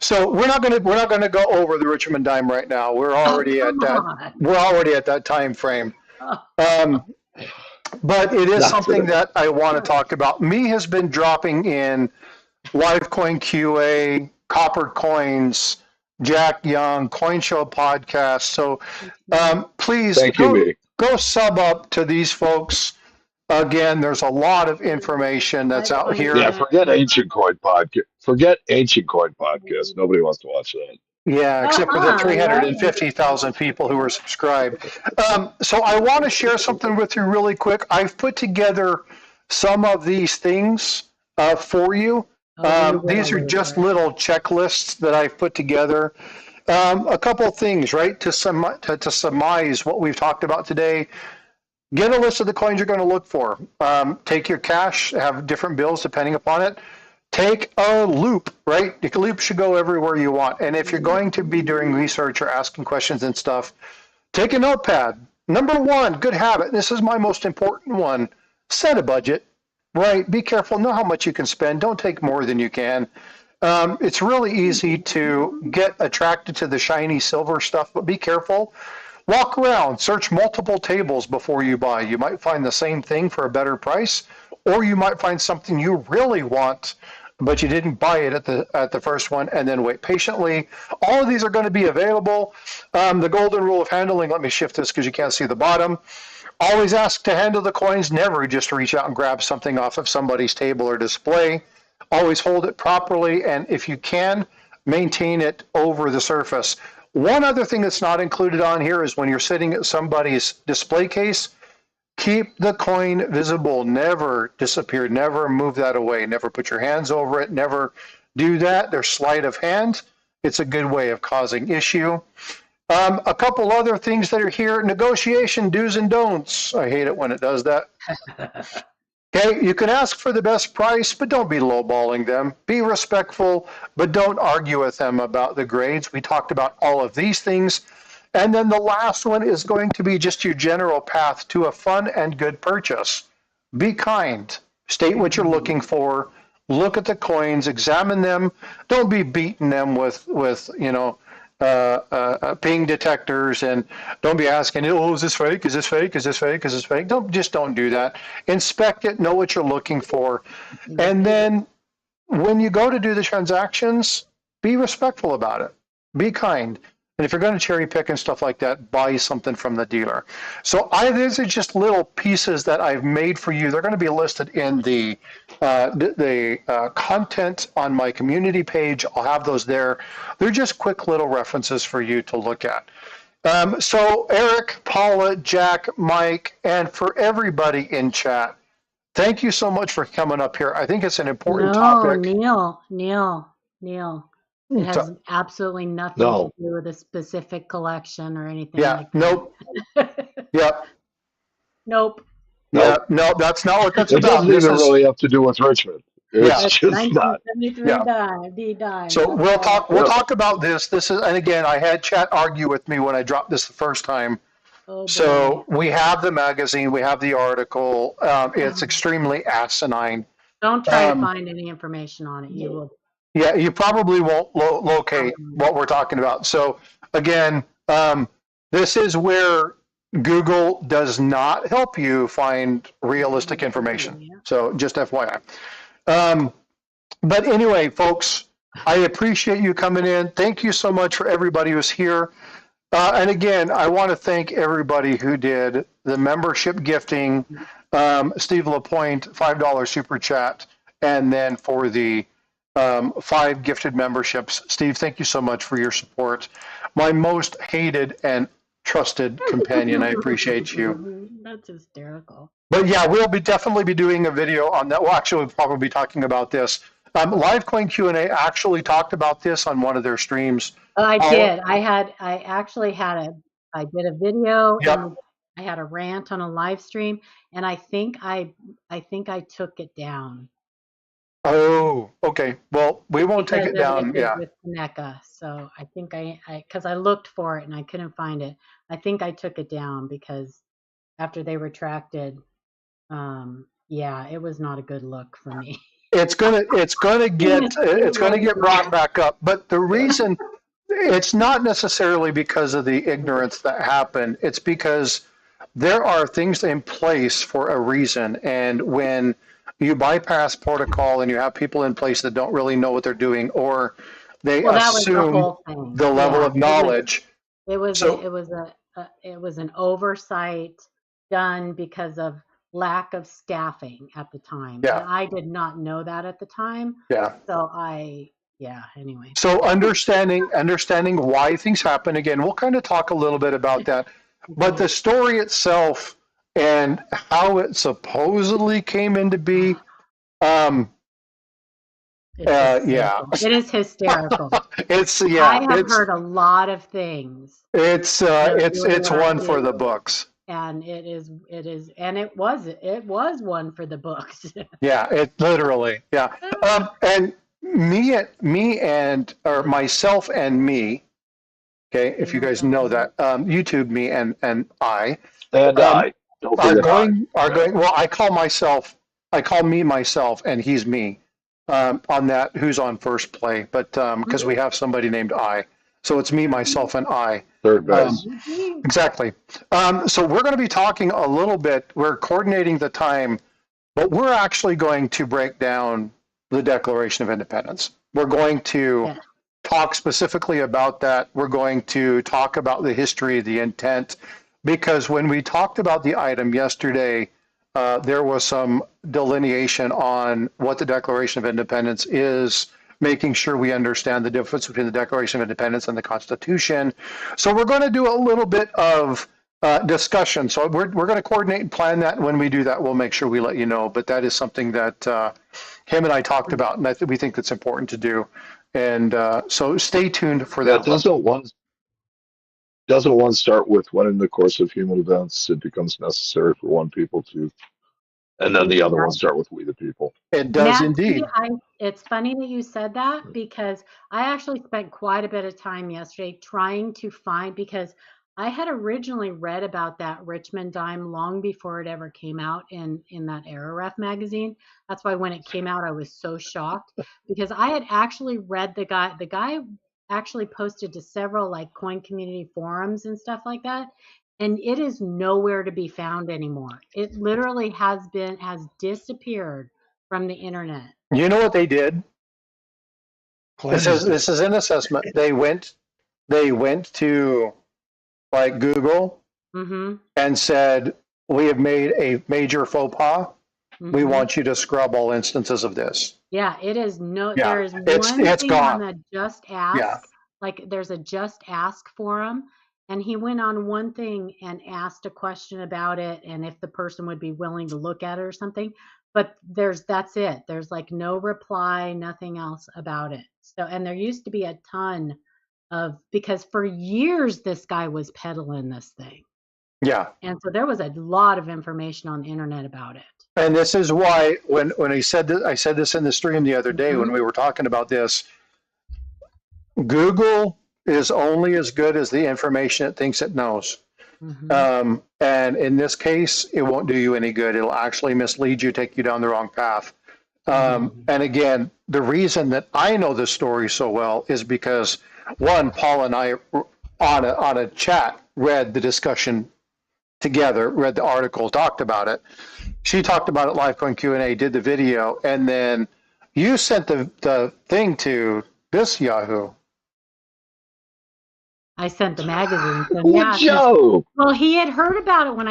So we're not gonna go over the Richmond dime right now. We're already at come that. on. We're already at that time frame. Oh, But it is Not something today. that I want to talk about. Me has been dropping in Livecoin QA, Copper Coins, Jack Young, Coin Show podcast. So please Thank you, me. go sub up to these folks. Again, there's a lot of information that's out here. Yeah, forget Ancient Coin podcast. Forget Ancient Coin podcast. Nobody wants to watch that. Yeah, except for the right? 350,000 people who are subscribed. So I want to share something with you really quick. I've put together some of these things for you. These are just little checklists that I've put together. A couple of things, right, to surmise what we've talked about today. Get a list of the coins you're going to look for. Take your cash, have different bills depending upon it. Take a loop, right? The loop should go everywhere you want. And if you're going to be doing research or asking questions and stuff, take a notepad. Number one, good habit. This is my most important one. Set a budget, right? Be careful. Know how much you can spend. Don't take more than you can. It's really easy to get attracted to the shiny silver stuff, but be careful. Walk around, search multiple tables before you buy. You might find the same thing for a better price, or you might find something you really want, but you didn't buy it at the first one, and then wait patiently. All of these are going to be available. The golden rule of handling, let me shift this because you can't see the bottom. Always ask to handle the coins, never just reach out and grab something off of somebody's table or display. Always hold it properly, and if you can, maintain it over the surface. One other thing that's not included on here is when you're sitting at somebody's display case, keep the coin visible, never disappear, never move that away, never put your hands over it, never do that. There's sleight of hand. It's a good way of causing issue. A couple other things that are here, negotiation do's and don'ts. I hate it when it does that. Okay, you can ask for the best price, but don't be lowballing them. Be respectful, but don't argue with them about the grades. We talked about all of these things. And then the last one is going to be just your general path to a fun and good purchase. Be kind. State what you're looking for. Look at the coins, examine them. Don't be beating them with ping detectors, and don't be asking, oh, is this fake? Is this fake? Is this fake? Is this fake? Don't do that. Inspect it, know what you're looking for. And then when you go to do the transactions, be respectful about it. Be kind. And if you're going to cherry pick and stuff like that, buy something from the dealer. So these are just little pieces that I've made for you. They're going to be listed in the content on my community page. I'll have those there. They're just quick little references for you to look at. So Eric, Paula, Jack, Mike, and for everybody in chat, thank you so much for coming up here. I think it's an important topic. Neil. It has absolutely nothing to do with a specific collection or anything like that. Nope. Yep. Nope. Yeah, no, that's not what that's It about. doesn't even really have to do with Richmond. It's just not. 1973 dime. So we'll talk about this. This is, and again, I had chat argue with me when I dropped this the first time. Oh, so we have the magazine, we have the article. It's extremely asinine. Don't try to find any information on it. You will. Yeah, you probably won't locate what we're talking about. So again, this is where Google does not help you find realistic information. So just FYI. But anyway, folks, I appreciate you coming in. Thank you so much for everybody who's here. And again, I want to thank everybody who did the membership gifting. Steve Lapointe, $5 super chat, and then for the 5 gifted memberships. Steve, thank you so much for your support. My most hated and trusted companion, I appreciate you. That's hysterical. But yeah, we'll definitely be doing a video on that. Well, actually, we'll probably be talking about this. Livecoin Q&A actually talked about this on one of their streams. I did. I actually I did a video Yep. and I had a rant on a live stream, and I think I took it down. Oh, okay. Well, we won't take it down. Yeah. With NECA. So I think because I looked for it and I couldn't find it. I think I took it down because after they retracted, yeah, it was not a good look for me. It's gonna get brought back up. But the reason it's not necessarily because of the ignorance that happened. It's because there are things in place for a reason. And when you bypass protocol and you have people in place that don't really know what they're doing, or they assume the level of knowledge. It was an oversight done because of lack of staffing at the time. Yeah. And I did not know that at the time. Yeah. So anyway. So understanding why things happen, again, we'll kind of talk a little bit about that. But the story itself and how it supposedly came into be, yeah. It is hysterical. I have heard a lot of things. It's one for the books. And it was one for the books. Yeah, it literally, yeah. And myself and me, okay, if you guys know that, YouTube me and I. And I. Are going, well, I call me myself, and he's me on that, who's on first play, but because we have somebody named I. So it's me, myself, and I. Third base. Exactly. So we're going to be talking a little bit. We're coordinating the time, but we're actually going to break down the Declaration of Independence. We're going to talk specifically about that. We're going to talk about the history, the intent, because when we talked about the item yesterday, there was some delineation on what the Declaration of Independence is, making sure we understand the difference between the Declaration of Independence and the Constitution. So we're going to do a little bit of discussion. So we're going to coordinate and plan that. When we do that, we'll make sure we let you know. But that is something that him and I talked about, and we think it's important to do. And so stay tuned for that. Doesn't one start with when in the course of human events it becomes necessary for one people to, and then the other ones start with we the people. It does indeed. It's funny that you said that, because I actually spent quite a bit of time yesterday trying to find, because I had originally read about that Richmond dime long before it ever came out in that Araref magazine. That's why when it came out, I was so shocked, because I had actually read the guy actually posted to several like coin community forums and stuff like that. And it is nowhere to be found anymore. It literally has disappeared from the internet. You know what they did? This is an assessment. They went to like Google and said, we have made a major faux pas. We want you to scrub all instances of this. Yeah, it is there is one thing on the Just Ask. Yeah. Like there's a Just Ask forum. And he went on one thing and asked a question about it, and if the person would be willing to look at it or something. But that's it. There's like no reply, nothing else about it. So, and there used to be a ton because for years this guy was peddling this thing. Yeah. And so there was a lot of information on the internet about it. And this is why when I said this in the stream the other day when we were talking about this, Google is only as good as the information it thinks it knows. And in this case, it won't do you any good. It'll actually mislead you, take you down the wrong path. And again, the reason that I know this story so well is because, one, Paul and I on a chat read the discussion together, read the article, talked about it. She talked about it live on Q&A, did the video, and then you sent the thing to this Yahoo. I sent the magazine. So What yeah, Joe? well, he had heard about it when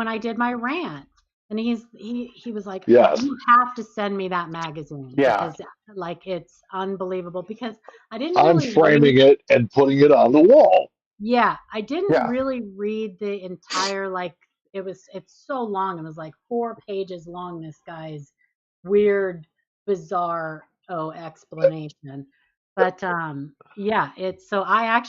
I did my rant, and he was like, Yes. "You have to send me that magazine Yeah. because like it's unbelievable." Because I didn't I'm really framing read, it and putting it on the wall. yeah, I didn't Yeah. really read the entire like it's so long. It was like 4 pages long. This guy's weird, bizarre explanation. But yeah, it's so I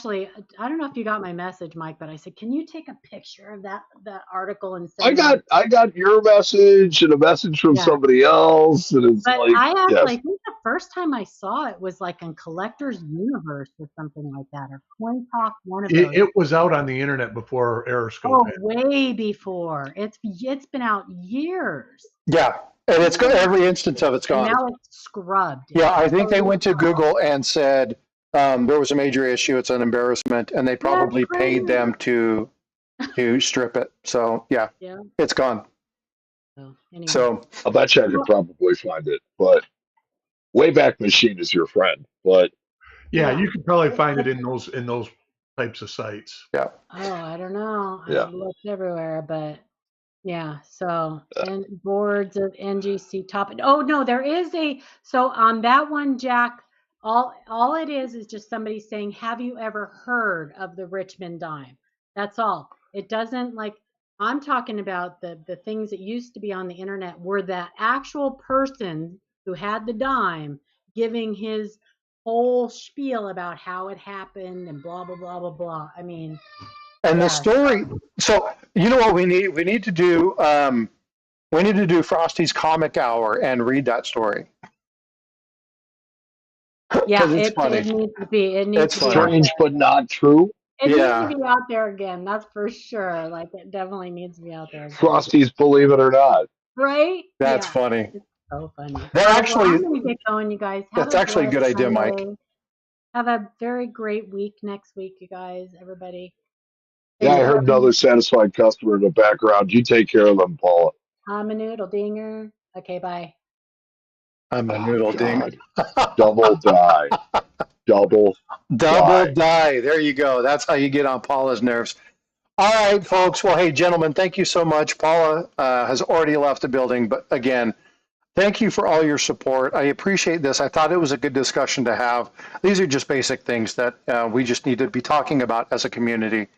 don't know if you got my message, Mike, but I said, can you take a picture of that article and I send me? got your message and a message from Yeah. somebody else, and it's But like, I yes, think the first time I saw it was like in Collector's Universe or something like that, or Coin Talk, one of those. It was out on the internet before Aeroscope. Oh, way before. It's been out years. Yeah. And it's got every instance of it's And gone. now it's scrubbed. Yeah, I think they Totally went to scrubbed. Google and said there was a major issue. It's an embarrassment, and they probably paid crazy. them to strip it. So yeah, Yeah. it's gone. So anyway. So I bet you I could probably find it. But Wayback Machine is your friend. But Yeah, Yeah. you could probably find it in those types of sites. yeah. Oh, I don't know. Yeah. I've looked everywhere, but yeah. So and boards of NGC top. Oh no, there is so on that one, Jack. All it is just somebody saying, "Have you ever heard of the Richmond dime?" That's all. It doesn't like. I'm talking about the things that used to be on the internet were that actual person who had the dime giving his whole spiel about how it happened and blah blah blah blah blah. I mean, And the yeah. story. So you know what we need? We need to do. We need to do Frosty's Comic Hour and read that story. Yeah, it's it funny. needs to be. It needs It's to be out funny. strange, but not true. It Yeah. needs to be out there again. That's for sure. Like it definitely needs to be out there again. Frosty's Believe It or Not. Right? That's Yeah. funny. It's so funny. That All right, actually- well, I'm gonna get going, you guys. Have That's actually a good blessed idea, Mike. Sunday. Have a very great week next week, you guys. Everybody. Yeah, I heard another satisfied customer in the background. You take care of them, Paula. I'm a noodle dinger. Okay, bye. I'm a noodle ding. Double die. Double die. There you go. That's how you get on Paula's nerves. All right, folks. Well, hey, gentlemen, thank you so much. Paula has already left the building, but again, thank you for all your support. I appreciate this. I thought it was a good discussion to have. These are just basic things that we just need to be talking about as a community.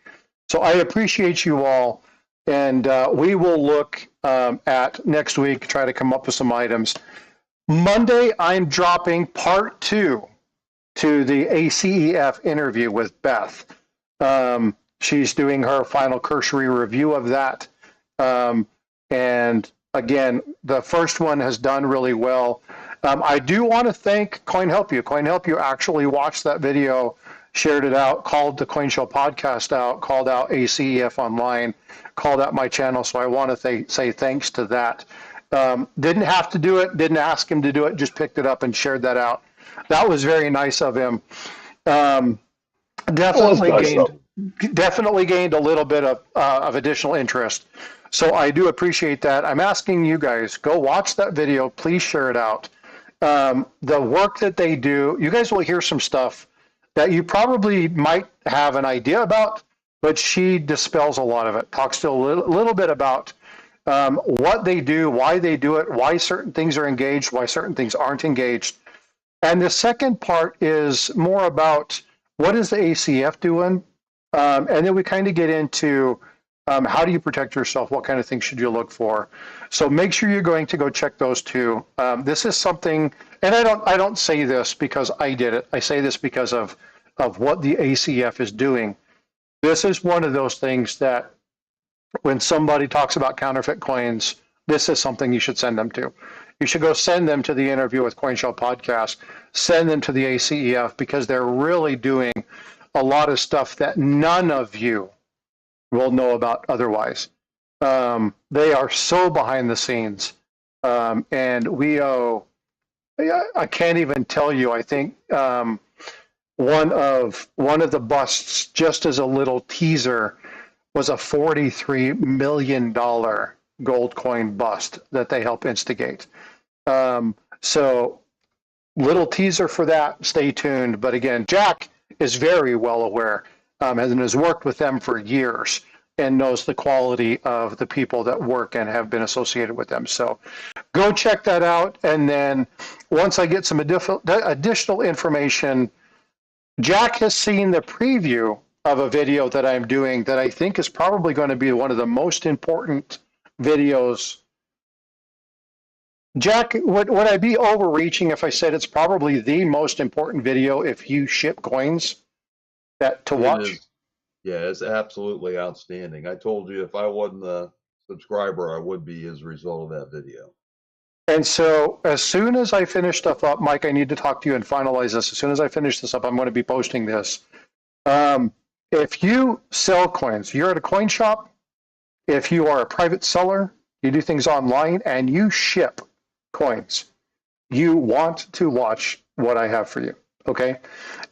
So I appreciate you all, and we will look at next week, try to come up with some items. Monday, I'm dropping part 2 to the ACEF interview with Beth. She's doing her final cursory review of that. And again, the first one has done really well. I do want to thank Coin Help You. Coin Help You actually watched that video, shared it out, called the Coin Show podcast out, called out ACEF online, called out my channel. So I want to say thanks to that. Didn't have to do it, didn't ask him to do it, just picked it up and shared that out. That was very nice of him. Definitely gained a little bit of additional interest. So I do appreciate that. I'm asking you guys, go watch that video. Please share it out. The work that they do, you guys will hear some stuff that you probably might have an idea about, but she dispels a lot of it, talks to a little bit about what they do, why they do it, why certain things are engaged, why certain things aren't engaged. And the second part is more about what is the ACF doing? And then we kind of get into how do you protect yourself? What kind of things should you look for? So make sure you're going to go check those two. This is something, and I don't say this because I did it. I say this because of what the ACF is doing. This is one of those things that when somebody talks about counterfeit coins, this is something you should send them to. You should go send them to the interview with Coin Show Podcast, send them to the ACEF, because they're really doing a lot of stuff that none of you will know about otherwise. They are so behind the scenes. And we owe, I can't even tell you, I think one of the busts, just as a little teaser, was a $43 million gold coin bust that they help instigate. So little teaser for that. Stay tuned. But again, Jack is very well aware and has worked with them for years and knows the quality of the people that work and have been associated with them. So go check that out. And then once I get some additional information, Jack has seen the preview of a video that I'm doing that I think is probably going to be one of the most important videos. Jack, would I be overreaching if I said it's probably the most important video if you ship coins to watch? Yeah, it's absolutely outstanding. I told you if I wasn't a subscriber, I would be as a result of that video. And so as soon as I finish stuff up, Mike, I need to talk to you and finalize this. As soon as I finish this up, I'm going to be posting this. If you sell coins, you're at a coin shop, if you are a private seller, you do things online, and you ship coins, you want to watch what I have for you, okay?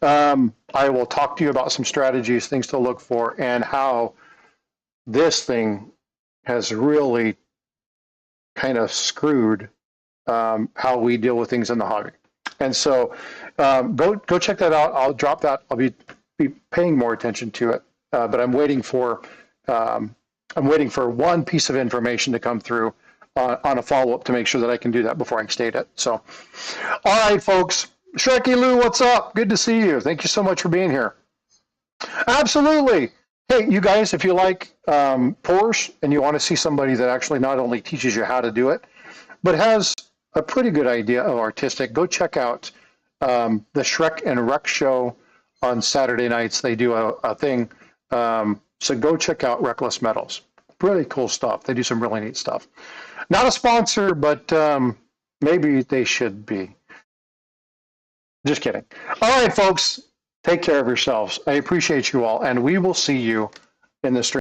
I will talk to you about some strategies, things to look for, and how this thing has really kind of screwed how we deal with things in the hobby. And so go check that out. I'll drop that. I'll be paying more attention to it, but I'm waiting for one piece of information to come through on a follow-up to make sure that I can do that before I state it. So, all right, folks. Shreky Lou, what's up? Good to see you. Thank you so much for being here. Absolutely. Hey, you guys, if you like Porsche and you want to see somebody that actually not only teaches you how to do it, but has a pretty good idea of artistic, go check out the Shrek and Wreck show on Saturday nights. They do a thing. So go check out Reckless Metals. Really cool stuff. They do some really neat stuff. Not a sponsor, but maybe they should be. Just kidding. All right, folks. Take care of yourselves. I appreciate you all, and we will see you in the stream.